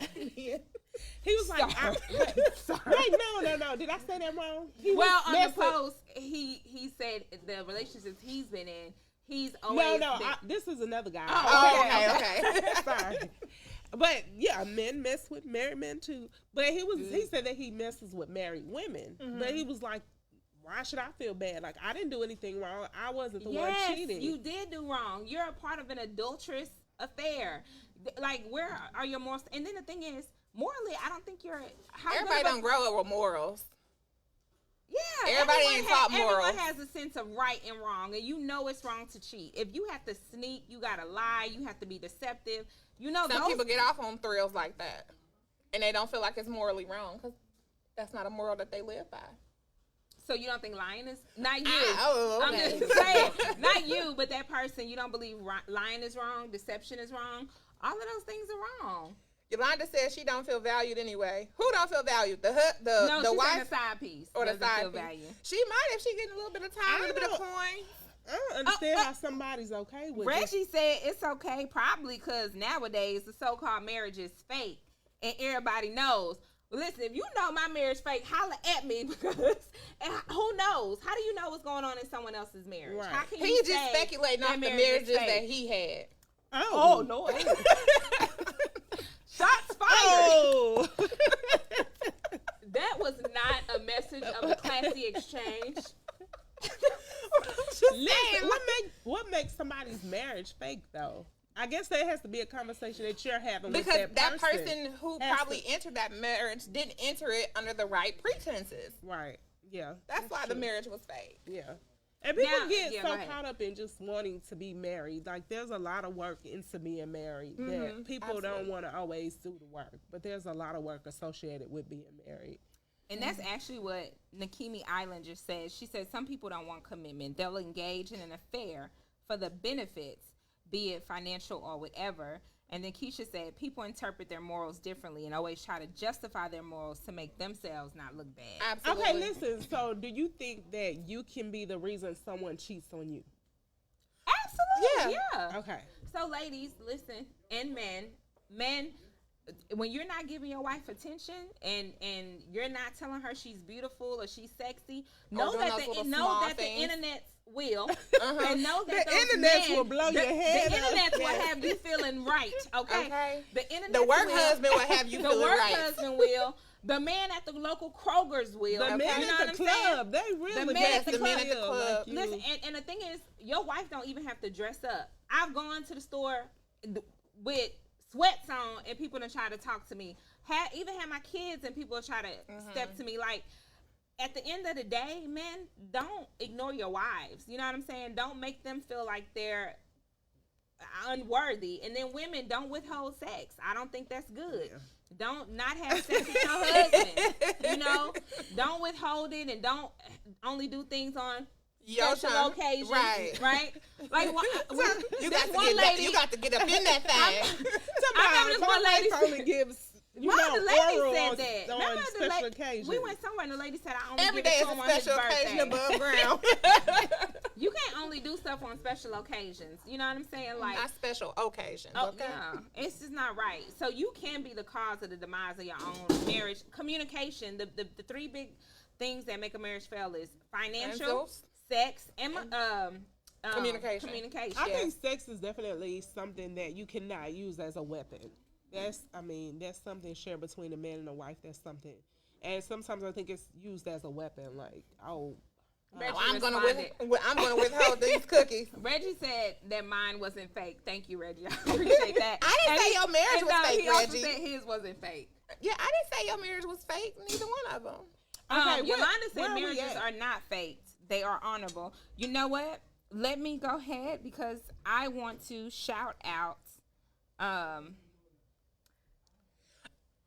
He was like, wait, no. Did I say that wrong? Well, on the post, he said the relationships he's been in, he's always this is another guy. Oh, okay. Sorry. But yeah, men mess with married men too. But he said that he messes with married women. But he was like, why should I feel bad? Like, I didn't do anything wrong. I wasn't the one cheating. You did do wrong. You're a part of an adulterous affair. Like, where are your morals? And then the thing is, morally, I don't think you're. Everybody don't grow up with morals. Yeah, Everybody ain't taught morals. Everyone has a sense of right and wrong, and you know it's wrong to cheat. If you have to sneak, you gotta lie, you have to be deceptive. You know, Some people get off on thrills like that, and they don't feel like it's morally wrong because that's not a moral that they live by. So you don't think lying is not you? Oh, okay. I'm just saying, not you, but that person. You don't believe lying is wrong, deception is wrong. All of those things are wrong. Yolanda says she don't feel valued anyway. Who don't feel valued? The No, the she's wife saying the side piece or the doesn't side feel piece? value. She might if she getting a little bit of time, a little bit of coin. I don't understand how somebody's okay with it. Reggie said it's okay, probably because nowadays the so-called marriage is fake and everybody knows. Listen, if you know my marriage fake, holla at me because and who knows? How do you know what's going on in someone else's marriage? Right. How can He you just say speculating that off the marriage is marriages fake? that he had. Oh Lord! Shots fired. Oh. That was not a message of a classy exchange. Listen, what makes somebody's marriage fake though? I guess there has to be a conversation that you're having Because with that person who has probably to- entered that marriage didn't enter it under the right pretenses. Right. Yeah. That's why the true. marriage was fake. Yeah. And people Now- get yeah, so go ahead. caught up in just wanting to be married. Like, there's a lot of work into being married that people don't absolutely. want to always do the work. But there's a lot of work associated with being married. And that's actually what Nikemi Island just said. She said some people don't want commitment. They'll engage in an affair for the benefits, be it financial or whatever. And then Keisha said people interpret their morals differently and always try to justify their morals to make themselves not look bad. Absolutely. Okay, listen. So, do you think that you can be the reason someone cheats on you? Absolutely, Yeah. yeah. Okay. So, ladies, listen, and men, when you're not giving your wife attention and you're not telling her she's beautiful or she's sexy, know doing that those little the small the things. internet will, and know that The those internet men, will blow your head The up. internet will Yes. have you feeling right, okay? Okay. The internet, The work will, husband will have you the feeling work right. husband will. The man at the local Kroger's will. The men you know at what the I'm saying? club, they really The men make at the you club. feel like you- Listen, and the thing is, your wife don't even have to dress up. I've gone to the store with sweats on, and people done try to talk to me. Even had my kids, and people try to step to me. Like, at the end of the day, men, don't ignore your wives. You know what I'm saying? Don't make them feel like they're unworthy. And then women, don't withhold sex. I don't think that's good. Yeah. Don't not have sex with your husband. You know, don't withhold it, and don't only do things on Your special turn. occasions, Right. right? Like You this got to one get lady, you got to get up in that thing. I remember this my one lady wife only gives you One know, of the ladies oral said on, that. on Remember the special occasions. We went somewhere and the lady said, I only Every give day it is to a him on his special occasion birthday. above ground. You can't only do stuff on special occasions. You know what I'm saying? Like, Not special occasions. oh, Okay. no, it's just not right. So you can be the cause of the demise of your own marriage. Communication, the three big things that make a marriage fail is financial, Financials. sex, and Communication. Communication. I think sex is definitely something that you cannot use as a weapon. That's something shared between a man and a wife. That's something, and sometimes I think it's used as a weapon. Like, Reggie I'm gonna responded. withhold these cookies. Reggie said that mine wasn't fake. Thank you, Reggie. I appreciate that. I didn't And say your marriage and was fake, he also Reggie. said his wasn't fake. Yeah, I didn't say your marriage was fake. Neither one of them. Okay, Yolanda where said are we marriages at? are not faked. They are honorable. You know what? Let me go ahead because I want to shout out.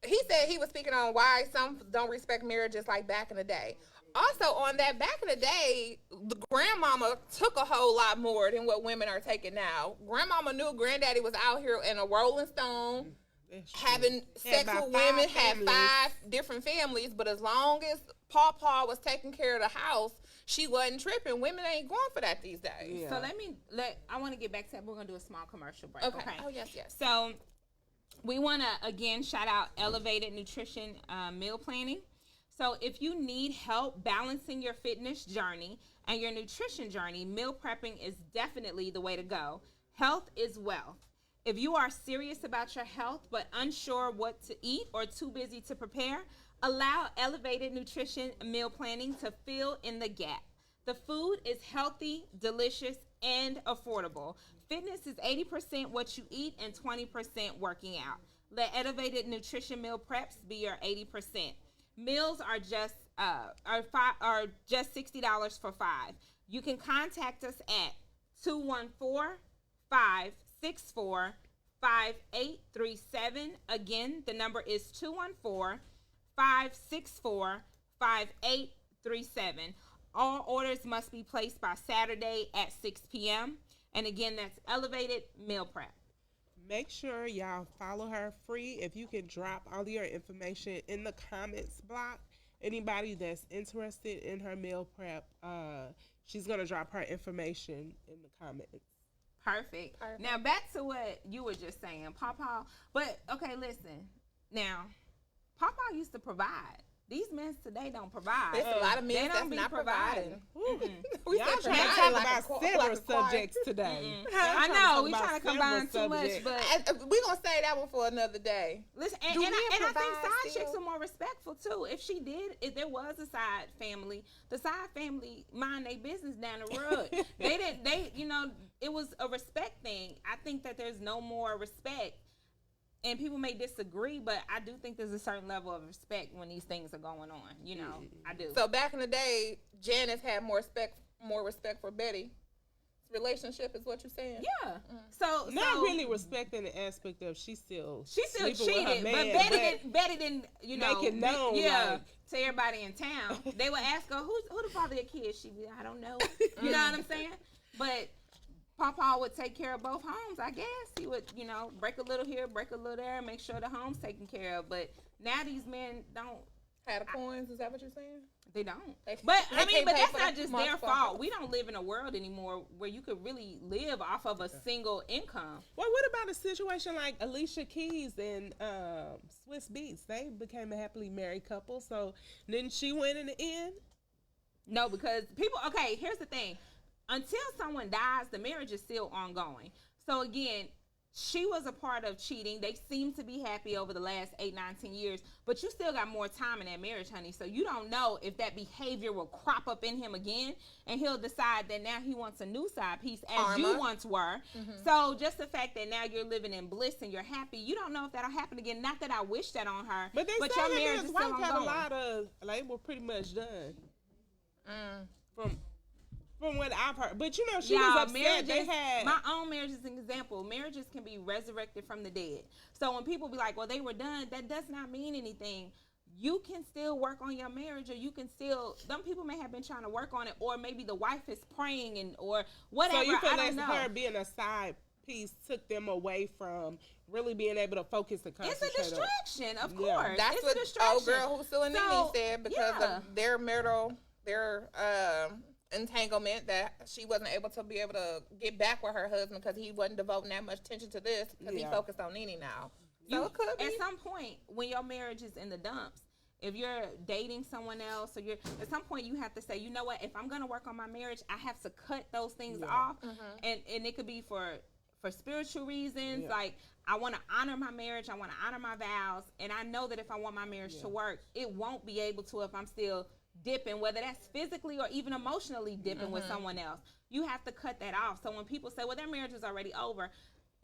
He said he was speaking on why some don't respect marriages like back in the day. Also, on that, back in the day, the grandmama took a whole lot more than what women are taking now. Grandmama knew granddaddy was out here in a Rolling Stone, That's true. having sex about with women, 5 had families. 5 different families, but as long as Paw was taking care of the house, she wasn't tripping. Women ain't going for that these days. Yeah. So I want to get back to that. We're going to do a small commercial break. Okay. Oh, yes. So we want to, again, shout out Elevated Nutrition Meal Planning. So if you need help balancing your fitness journey and your nutrition journey, meal prepping is definitely the way to go. Health is wealth. If you are serious about your health but unsure what to eat or too busy to prepare, allow Elevated Nutrition Meal Planning to fill in the gap. The food is healthy, delicious, and affordable. Fitness is 80% what you eat and 20% working out. Let Elevated Nutrition Meal Preps be your 80%. Meals are just $60 for 5. You can contact us at 214-564-5837. Again, the number is 214-564-5837. All orders must be placed by Saturday at 6 p.m. And again, that's Elevated Meal Prep. Make sure y'all follow her free. If you can drop all your information in the comments block. Anybody that's interested in her meal prep, she's going to drop her information in the comments. Perfect. Now, back to what you were just saying, Pawpaw. But, okay, listen. Now, Papa used to provide. These men today don't provide. There's a lot of They men don't that's be not providing. Y'all said trying to provide talk like about a co- several like a choir. subjects today. I know we trying to combine too much, subjects. but We're going to say that one for another day. listen, Do and men I think provide side still? chicks are more respectful too. If there was a side family, the side family mind their business down the road. It was a respect thing. I think that there's no more respect. And people may disagree, but I do think there's a certain level of respect when these things are going on. I do. So back in the day, Janice had more respect for Betty's relationship, is what you're saying? Yeah. So not really respecting the aspect of she still cheated, with her man, but Betty didn't, make it known, to everybody in town. They would ask her, who the father of your kids? She'd be, I don't know. You know what I'm saying? But Papa would take care of both homes, I guess. He would, break a little here, break a little there, make sure the home's taken care of. But now these men don't have the coins. Is that what you're saying? They don't. They but can't that's pay not for just the their month's fault. phone. We don't live in a world anymore where you could really live off of a single income. Well, what about a situation like Alicia Keys and Swiss Beats? They became a happily married couple. So didn't she win in the end? No, because okay, here's the thing. Until someone dies, the marriage is still ongoing. So again, she was a part of cheating. They seem to be happy over the last 8, 9, 10 years, but you still got more time in that marriage, honey. So you don't know if that behavior will crop up in him again, and he'll decide that now he wants a new side piece, as you once were. So just the fact that now you're living in bliss and you're happy, you don't know if that'll happen again. Not that I wish that on her, but your say marriage his is wife still had a ongoing. lot of, they were pretty much done. From what I've heard. But she was upset. They had my own marriage is an example. Marriages can be resurrected from the dead. So when people be like, well, they were done, that does not mean anything. You can still work on your marriage, or you can still, some people may have been trying to work on it, or maybe the wife is praying or whatever. So you feel I don't that know. her being a side piece took them away from really being able to focus and concentrate. It's a distraction, of Yeah. course. That's it's what a distraction. old girl who's still in Nene said, because of their entanglement, that she wasn't able to get back with her husband because he wasn't devoting that much attention to this because he focused on Nene now. So it could be. At some point, when your marriage is in the dumps, if you're dating someone else, or at some point you have to say, you know what, if I'm going to work on my marriage, I have to cut those things off. And it could be for spiritual reasons. Like, I want to honor my marriage. I want to honor my vows. And I know that if I want my marriage to work, it won't be able to if I'm still dipping, whether that's physically or even emotionally dipping with someone else. You have to cut that off. So when people say, well, their marriage is already over,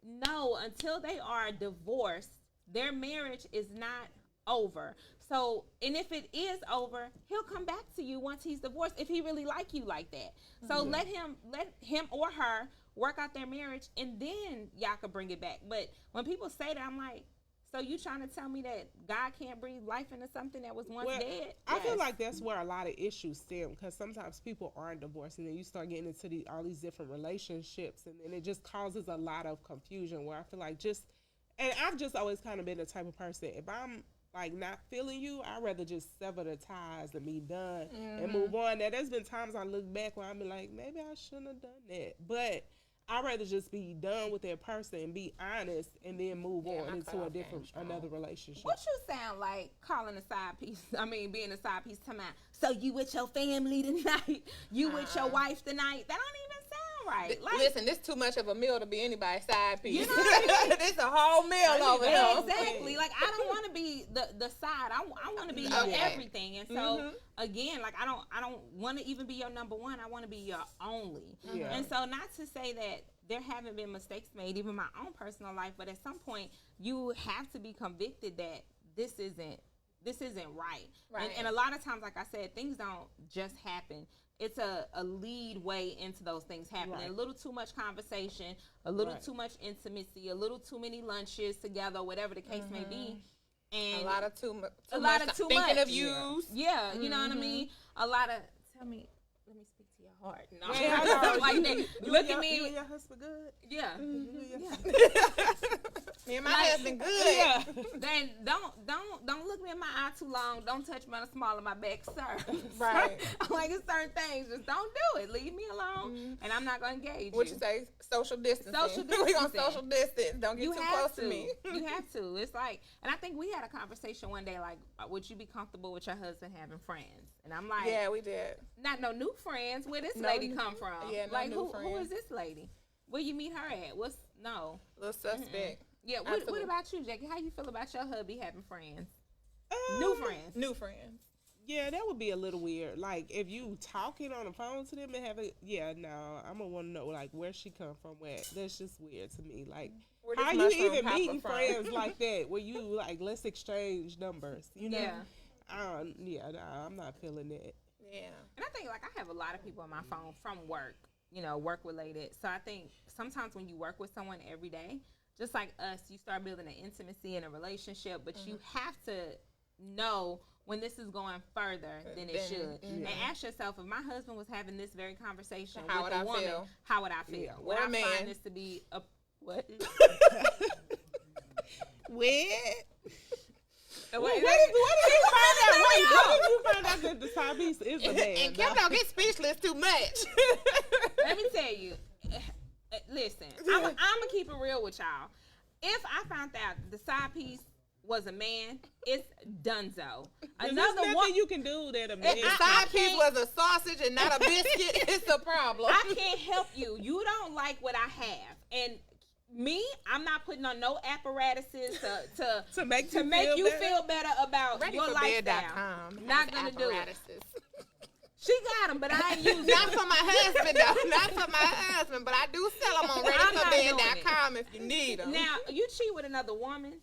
no, until they are divorced, their marriage is not over. So, and if it is over, he'll come back to you once he's divorced if he really like you like that. So let him or her work out their marriage, and then y'all can bring it back. But when people say that, I'm like, so you trying to tell me that God can't breathe life into something that was once dead? I feel like that's where a lot of issues stem, because sometimes people aren't divorced, and then you start getting into all these different relationships, and then it just causes a lot of confusion, where I feel like and I've just always kind of been the type of person, if I'm like not feeling you, I'd rather just sever the ties and be done and move on. Now, there's been times I look back where I've been like, maybe I shouldn't have done that, but I'd rather just be done with that person and be honest, and then move on into another relationship. What you sound like calling a side piece? I mean, being a side piece. Come out. So you with your family tonight? You with your wife tonight? That don't even sound right. Like, listen, this too much of a meal to be anybody's side piece. You know what I mean? This a whole meal over here. Exactly. Like, I don't want to be the side. I want to be your everything. And so again, like, I don't want to even be your number one. I want to be your only. And so, not to say that there haven't been mistakes made, even my own personal life, but at some point you have to be convicted that this isn't right. And a lot of times, like I said, things don't just happen. It's a lead way into those things happening. A little too much conversation, a little too much intimacy, a little too many lunches together, whatever the case may be. And a lot of too much thinking of yous. Yeah, you know what I mean? A lot of, let me speak to your heart. No, I like that. Look at You me. and your husband good? Yeah. Me and my husband good. Yeah. Then don't look me in my eye too long. Don't touch me on the small of my back, sir. Right. Like it's certain things, just don't do it. Leave me alone, and I'm not gonna engage What you. you say? Social distancing. Social We on distancing. social distance. Don't get You too have close to. to me. You have to. It's like, and I think we had a conversation one day, like, would you be comfortable with your husband having friends? And I'm like, Yeah, we did. not no new friends. Where this No lady new- come from? yeah, no like new who friends. is this lady? Where you meet her at? What's no? Little suspect. Yeah. What Absolutely. about you, Jackie? How you feel about your hubby having friends? New friends. New friends. Yeah, that would be a little weird. Like if you talking on the phone to them and having, no, I'm gonna want to know like where she come from. Where that's just weird to me. Like Where this how you mushroom even pop meeting from? friends like that? Where you like let's exchange numbers. You know? Yeah. Nah, I'm not feeling that. Yeah. And I think like I have a lot of people on my phone from work, work related. So I think sometimes when you work with someone every day, just like us, you start building an intimacy in a relationship, but you have to know when this is going further than it should. And ask yourself, if my husband was having this very conversation How with would a I woman, feel? how would I feel? Yeah. Would Or a I man. find this to be a what? Wait. What What did you find out? Wait, how did you find out that the Siamese is a man? And Kim don't get speechless too much. Let me tell you. Listen, I'm gonna keep it real with y'all. If I found out the side piece was a man, it's donezo. There's Another nothing one, you can do that a man. If can. the side piece was a sausage and not a biscuit, it's a problem. I can't help you. You don't like what I have, and me, I'm not putting on no apparatuses To make to you make feel you better? feel better about your lifestyle. ReadyForBed.com. Not gonna do it. She got them, but I ain't using Not them. for my husband, though. Not for my husband, but I do sell them on I'm not doing ReadyForBed.com if you need them. Now, you cheat with another woman,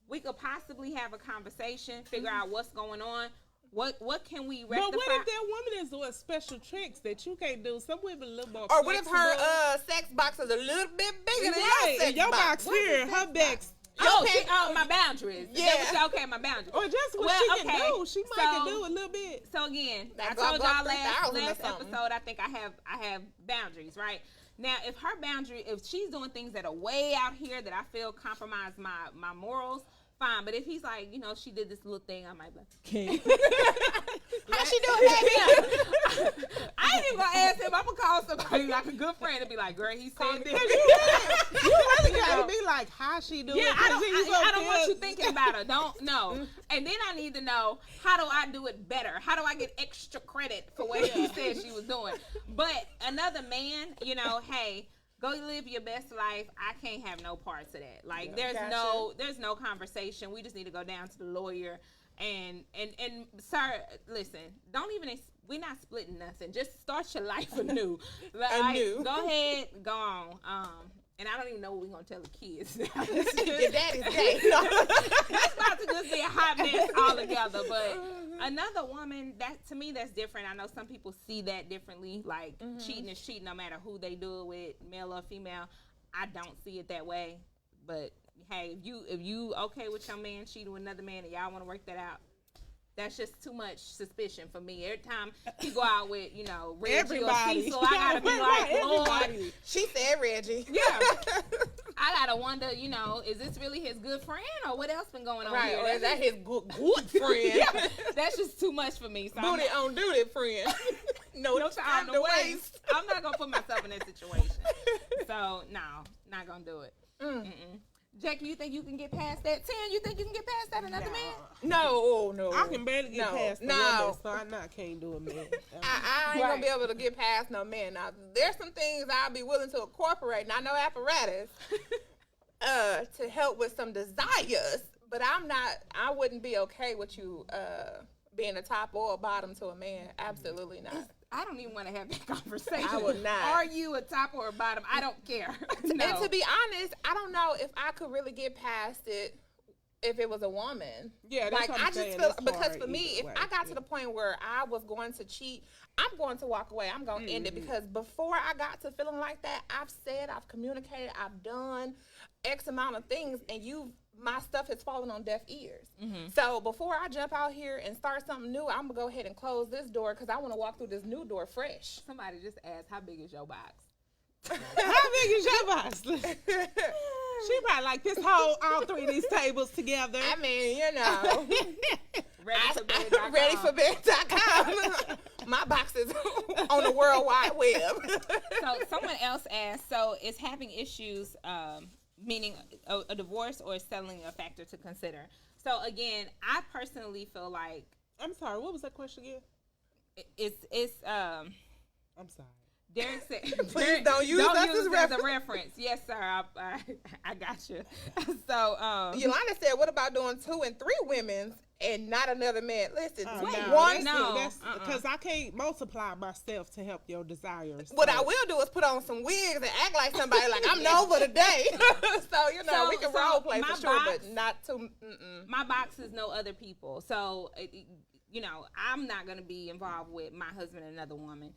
we could possibly have a conversation, figure out what's going on. What can we rectify? But what if that woman is doing special tricks that you can't do? Some women a little more Or what if her flexible. sex box is a little bit bigger than Right, your sex and your box What is here, a sex her box? back's. Okay. my boundaries. Yeah. Okay, my boundaries. Or just what Well, she can okay, do. She might can so- do a little bit. So again, That I go told up y'all 3,000 or last something. episode. I think I have boundaries, right? Now, if her boundary, if she's doing things that are way out here that I feel compromise my morals, fine. But if he's like, she did this little thing, I might be like, okay. How she doing, baby? I ain't even gonna ask him. I'm gonna call somebody like a good friend and be like, "Girl, he said this." You really gotta be like, how she doing? Yeah, I 'Cause then you don't. gonna I don't want feel- you thinking about her. Don't know. And then I need to know, how do I do it better? How do I get extra credit for what he said she was doing? But another man, hey, go live your best life. I can't have no parts of that. Like there's no conversation. We just need to go down to the lawyer and sir, listen, don't even. We're not splitting nothing. Just start your life anew. Anew. Go ahead, go on. And I don't even know what we're gonna tell the kids. Your daddy's gay. That's about to just be a hot mess altogether. But another woman, that to me, that's different. I know some people see that differently. Like cheating is cheating, no matter who they do it with, male or female. I don't see it that way. But hey, if you okay with your man cheating with another man and y'all want to work that out, that's just too much suspicion for me. Every time he go out with, Reggie Everybody. or Cecil, I gotta be like, Lord. Everybody. She said Reggie. Yeah. I gotta wonder, is this really his good friend or what else been going on Right, here? or is that That's his good friend? yeah, that's just too much for me. So Booty on duty friend. No time to waste. I'm not gonna put myself in that situation. So no, not gonna do it. Mm-mm. Jackie, you think you can get past that? 10, you think you can get past that another man? No. I can barely get past the woman, so I can't do a man. I ain't gonna be able to get past no man. Now, there's some things I'll be willing to incorporate, not no apparatus, to help with some desires. But I wouldn't be okay with you being a top or a bottom to a man. Absolutely not. I don't even want to have that conversation. I would not. Are you a top or a bottom? I don't care. No. And to be honest, I don't know if I could really get past it if it was a woman. Yeah, that's like what I'm I just saying. feel It's because hard for me, either if way. I got to the point where I was going to cheat, I'm going to walk away. I'm going to end it because before I got to feeling like that, I've communicated, I've done X amount of things, and my stuff has fallen on deaf ears. So before I jump out here and start something new, I'm gonna go ahead and close this door because I want to walk through this new door fresh. Somebody just asked, how big is your box? How big is your box? She probably like this whole all three of these tables together. I mean, you know. Readyforbed.com. Readyforbed.com. My box is on the World Wide Web. So someone else asked, so is having issues, meaning a divorce or is settling a factor to consider? So again, I personally feel like I'm sorry, what was that question again? it's I'm sorry. Derek said, Please don't use us as a reference. Yes, sir. I got you. So, Yolanda said, "What about doing 2 and 3 women and not another man?" Listen, That's because I can't multiply myself to help your desires. What I will do is put on some wigs and act like somebody like I'm Nova today. So we can role play for sure, but not too. My box is no other people. So I'm not gonna be involved with my husband and another woman.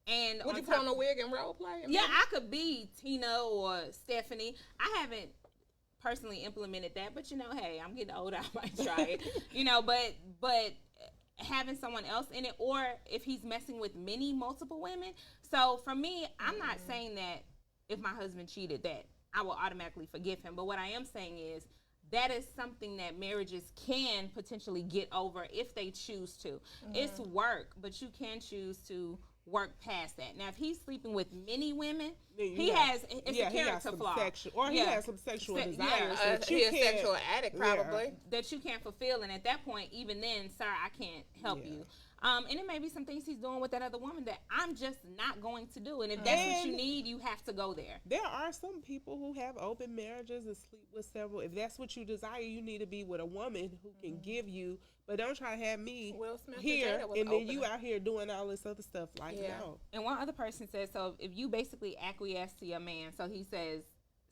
And would you put on a wig and role play? Yeah, I could be Tina or Stephanie. I haven't personally implemented that, but hey, I'm getting older. I might try it. But having someone else in it, or if he's messing with multiple women. So for me, I'm not saying that if my husband cheated that I will automatically forgive him. But what I am saying is that is something that marriages can potentially get over if they choose to. It's work, but you can choose to work past that. Now, if he's sleeping with many women, it's a character flaw. He has some sexual desires. He's a sexual addict, probably. That you can't fulfill. And at that point, even then, sir, I can't help you. And it may be some things he's doing with that other woman that I'm just not going to do. And if that's what you need, you have to go there. There are some people who have open marriages and sleep with several. If that's what you desire, you need to be with a woman who can give you. But don't try to have me here and then you out here doing all this other stuff like no. And one other person says, so if you basically acquiesce to your man, so he says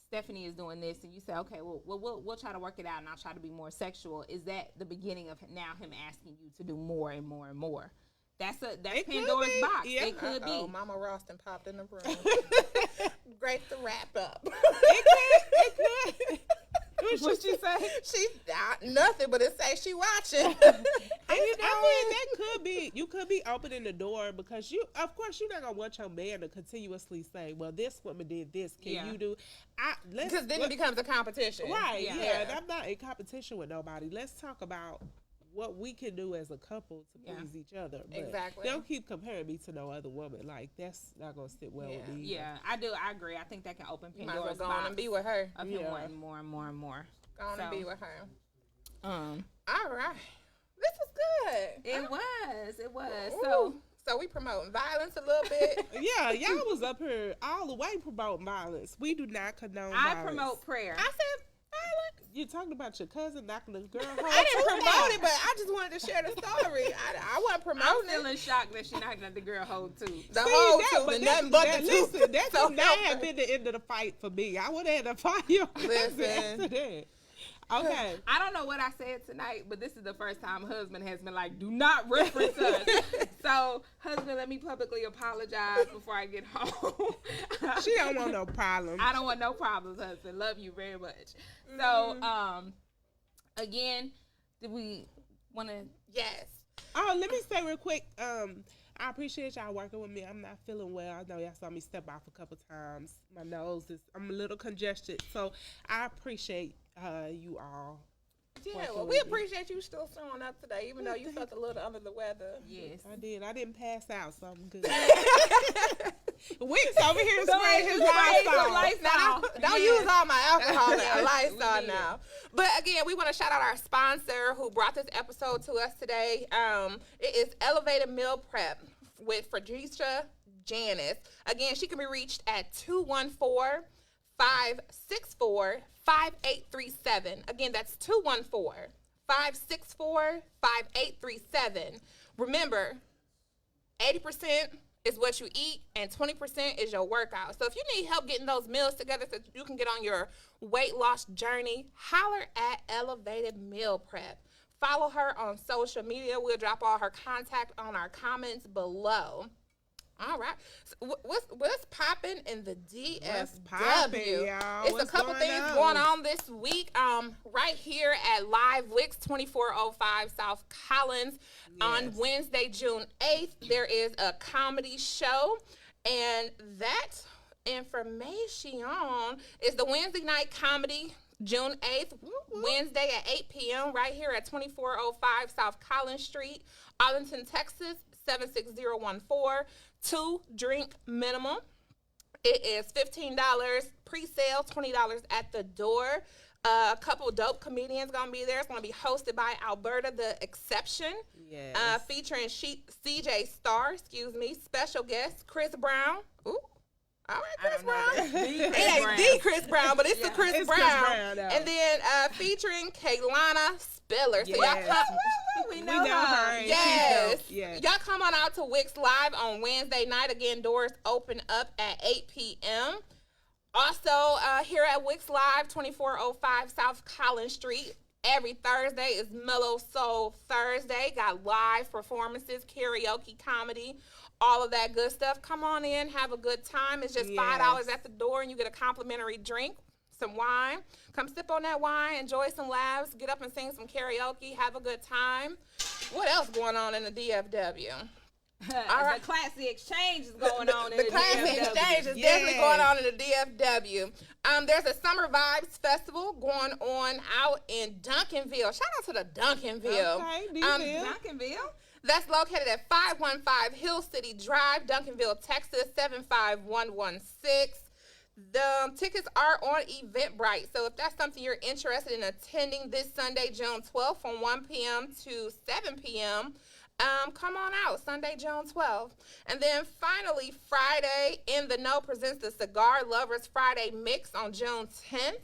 Stephanie is doing this, and you say, okay, well we'll try to work it out, and I'll try to be more sexual. Is that the beginning of now him asking you to do more and more and more? That's Pandora's box. Yeah. It could be. Mama Ralston popped in the room. Great to wrap up. It could. What she say? She's nothing, but it say she watching. That could be. You could be opening the door because of course, you're not gonna want your man to continuously say, "Well, this woman did this. Can you do?" Because then it becomes a competition, right? Yeah. I'm not in competition with nobody. Let's talk about what we can do as a couple to please each other. But exactly. Don't keep comparing me to no other woman. Like that's not gonna sit well with me. Yeah, I do. I agree. I think that can open Pandora's box. Go on and be with her. Of him wanting more and more and more. Go on and be with her. All right. This was good. It was. Ooh. So we promoting violence a little bit. Yeah, y'all was up here all the way promoting violence. We do not condone violence. I promote prayer. I said violence. You talking about your cousin knocking this girl home? I didn't promote it, but I just wanted to share the story. I wasn't promoting it. I'm feeling shocked that she knocked at the girl hole too. Nothing but the two. Listen, that could not have been the end of the fight for me. I would have had to fight you after that. Okay. I don't know what I said tonight, but this is the first time husband has been like, do not reference us. So, husband, let me publicly apologize before I get home. She don't want no problems. I don't want no problems, husband. Love you very much. So, again, did we want to? Yes. Oh, let me say real quick, I appreciate y'all working with me. I'm not feeling well. I know y'all saw me step off a couple times. My nose I'm a little congested. So I appreciate you all. Yeah, well, we appreciate you still showing up today, even though you felt a little under the weather. Yes. I did. I didn't pass out, so I'm good. Weeks over here spraying his Lysol. Don't use all my alcohol now. Lysol now. But again, we want to shout out our sponsor who brought this episode to us today. It is Elevated Meal Prep with Fredericia Janice. Again, she can be reached at 214-564-5837. Again, that's 214-564-5837. Remember, 80% is what you eat and 20% is your workout. So if you need help getting those meals together so you can get on your weight loss journey, holler at Elevated Meal Prep. Follow her on social media. We'll drop all her contact on our comments below. All right. So what's popping in the DFW? What's poppin', y'all? It's a couple things going on this week. Right here at Live Wix, 2405 South Collins. Yes. On Wednesday, June 8th, there is a comedy show. And that information is the Wednesday night comedy, June 8th, Wednesday at 8 p.m. right here at 2405 South Collins Street, Arlington, Texas, 76014. 2 drink minimum. It is $15 pre-sale, $20 at the door. A couple dope comedians gonna be there. It's gonna be hosted by Alberta the Exception. Yes. Featuring CJ Star, special guest Chris Brown. Ooh. All right, Chris Brown. It ain't the Chris Brown, but it's the Chris It's Brown. Chris Brown, though. And then featuring Kaylana Spiller. So Yes. y'all come. We know her. and she's Yes. dope. Yes. Y'all come on out to Wix Live on Wednesday night. Again, doors open up at 8 p.m. Also, here at Wix Live, 2405 South Collins Street, every Thursday is Mellow Soul Thursday. Got live performances, karaoke, comedy, all of that good stuff. Come on in, have a good time. It's just $5 at the door, and you get a complimentary drink, some wine. Come sip on that wine, enjoy some laughs, get up and sing some karaoke, have a good time. What else going on in the DFW? All right. The Classy Exchange is going on in the Classy DFW. Exchange is definitely going on in the DFW. There's a Summer Vibes Festival going on out in Duncanville. Shout out to the Duncanville. Okay, Duncanville. Duncanville. That's located at 515 Hill City Drive, Duncanville, Texas, 75116. The tickets are on Eventbrite. So if that's something you're interested in attending this Sunday, June 12th from 1 p.m. to 7 p.m., come on out, Sunday, June 12th. And then finally, Friday in the Know presents the Cigar Lovers Friday Mix on June 10th.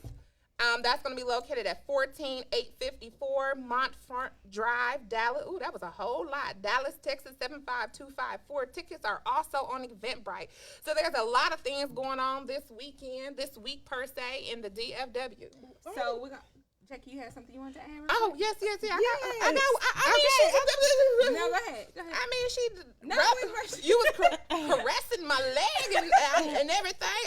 That's going to be located at 14854 Montfront Drive, Dallas. Ooh, that was a whole lot. Dallas, Texas, 75254. Tickets are also on Eventbrite. So there's a lot of things going on this week per se, in the DFW. So we're going to... Jackie, you had something you wanted to add? Oh, yes. I know. No, go ahead. I mean, No, you was caressing my leg and everything.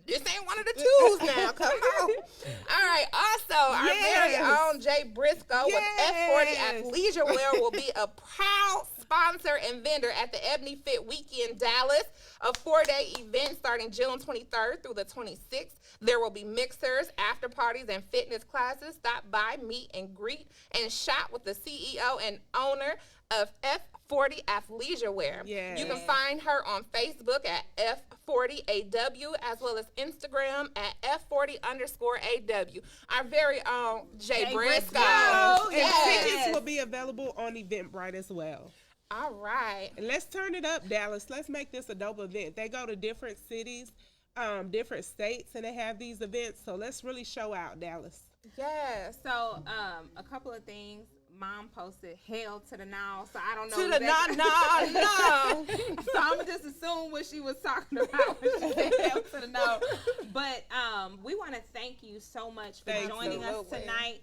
This ain't one of the twos now. Come on. All right. Also, our very own Jay Briscoe with F40 Athleisure Wear will be a proud sponsor and vendor at the Ebony Fit Weekend Dallas, a 4-day event starting June 23rd through the 26th. There will be mixers, after parties, and fitness classes. Stop by, meet and greet, and shop with the CEO and owner of F40 Athleisure Wear. Yes. You can find her on Facebook at F40AW, as well as Instagram at F40_AW. Our very own Jay Briscoe. And Yes. tickets will be available on Eventbrite as well. All right. And let's turn it up, Dallas. Let's make this a dope event. They go to different cities, different states, and they have these events. So let's really show out, Dallas. Yes. So, a couple of things. Mom posted hell to the now, so I don't know. To the no. So I'm gonna just assume what she was talking about when she said hell to the no. But we want to thank you so much for joining us tonight.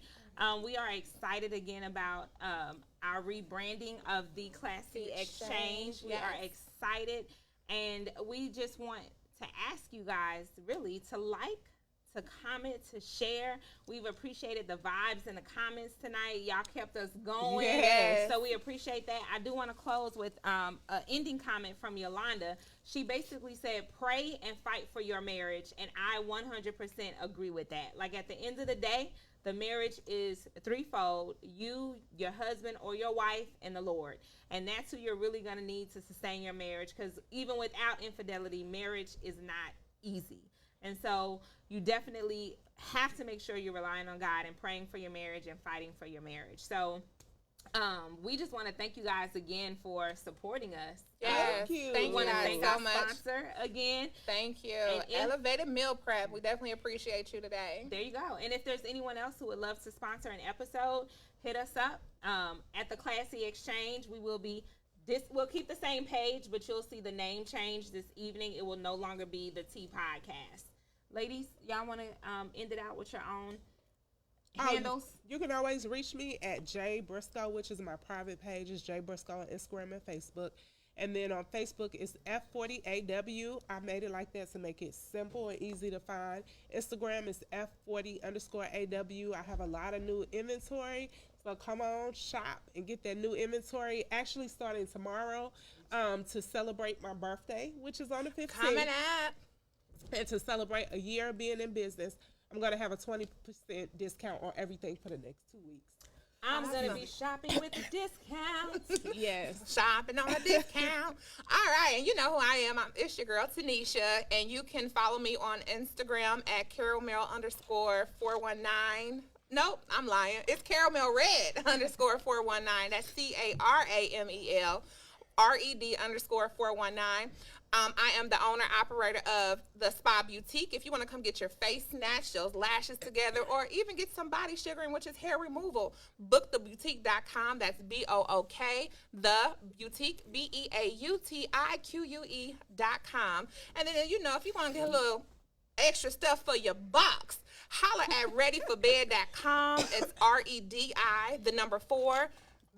We are excited again about our rebranding of the Classy Exchange. We are excited, and we just want to ask you guys really to like, to comment, to share. We've appreciated the vibes in the comments tonight. Y'all kept us going. Yes. So we appreciate that. I do want to close with an ending comment from Yolanda. She basically said, pray and fight for your marriage. And I 100% agree with that. Like, at the end of the day, the marriage is threefold: you, your husband or your wife, and the Lord. And that's who you're really going to need to sustain your marriage, because even without infidelity, marriage is not easy. And so you definitely have to make sure you're relying on God and praying for your marriage and fighting for your marriage. So we just want to thank you guys again for supporting us. Yes. Thank you. Thank you Want to guys thank so our much. sponsor again. Thank you. And Elevated Meal Prep. We definitely appreciate you today. There you go. And if there's anyone else who would love to sponsor an episode, hit us up at the Classy Exchange. We'll keep the same page, but you'll see the name change this evening. It will no longer be the T Podcast. Ladies, y'all want to end it out with your own handles? You can always reach me at Jay Briscoe, which is my private page. It's Jay Briscoe on Instagram and Facebook. And then on Facebook, it's F40AW. I made it like that to make it simple and easy to find. Instagram is F40_AW. I have a lot of new inventory. So come on, shop and get that new inventory. Actually starting tomorrow to celebrate my birthday, which is on the 15th. Coming up. And to celebrate a year of being in business, I'm going to have a 20% discount on everything for the next 2 weeks. I'm gonna be shopping with the discounts. Yes. Shopping on a discount. All right, and you know who I am. It's your girl Tanisha, and you can follow me on Instagram at caramel_419. Nope, I'm lying. It's caramelred_419. That's CARAMELRED_419. I am the owner operator of the Spa Boutique. If you want to come get your face snatched, those lashes together, or even get some body sugaring, which is hair removal, booktheboutique.com. That's BOOK, the boutique, BEAUTIQUE.com. And then, you know, if you want to get a little extra stuff for your box, holla at readyforbed.com. It's REDI, the number 4,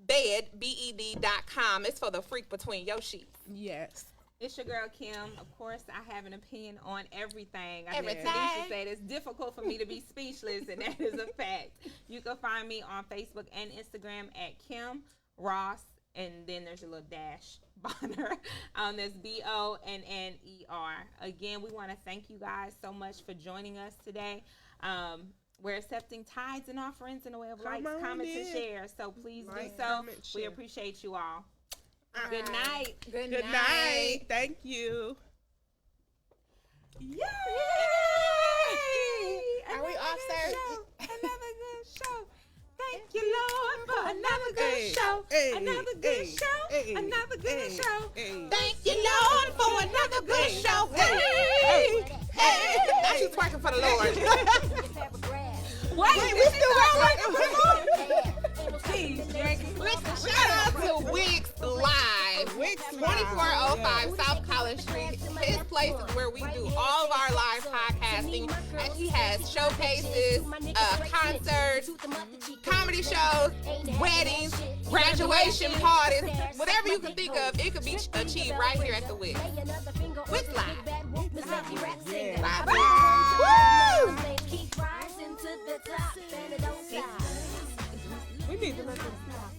bed, BED.com. It's for the freak between your sheets. Yes. It's your girl Kim. Of course, I have an opinion on everything. Everything. Tanisha said it's difficult for me to be speechless, and that is a fact. You can find me on Facebook and Instagram at Kim Ross, and then there's a little dash Bonner. That's BONNER. Again, we want to thank you guys so much for joining us today. We're accepting tithes and offerings in the way of likes, comments, and shares. So please do so. Comment, We share. appreciate you all. Good night. Good Good night. Thank you. Yay! Are we off, sir? Another good show. Thank you, Lord, for another good Hey, show. hey, Another good hey, show. hey, Another good hey, show. hey. Thank you, Lord, for another good show. Hey, hey. Now she's twerking for the Lord. Wait, we still Listen, shout out to Wix Live. Wix Live, 2405 yeah. South College Street. His place is where we do all of our live podcasting. And he has showcases, concerts, comedy shows, weddings, graduation parties, whatever you can think of, it could be achieved right here at the Wix. Wix Live. Yeah. Woo! We need to let them stop.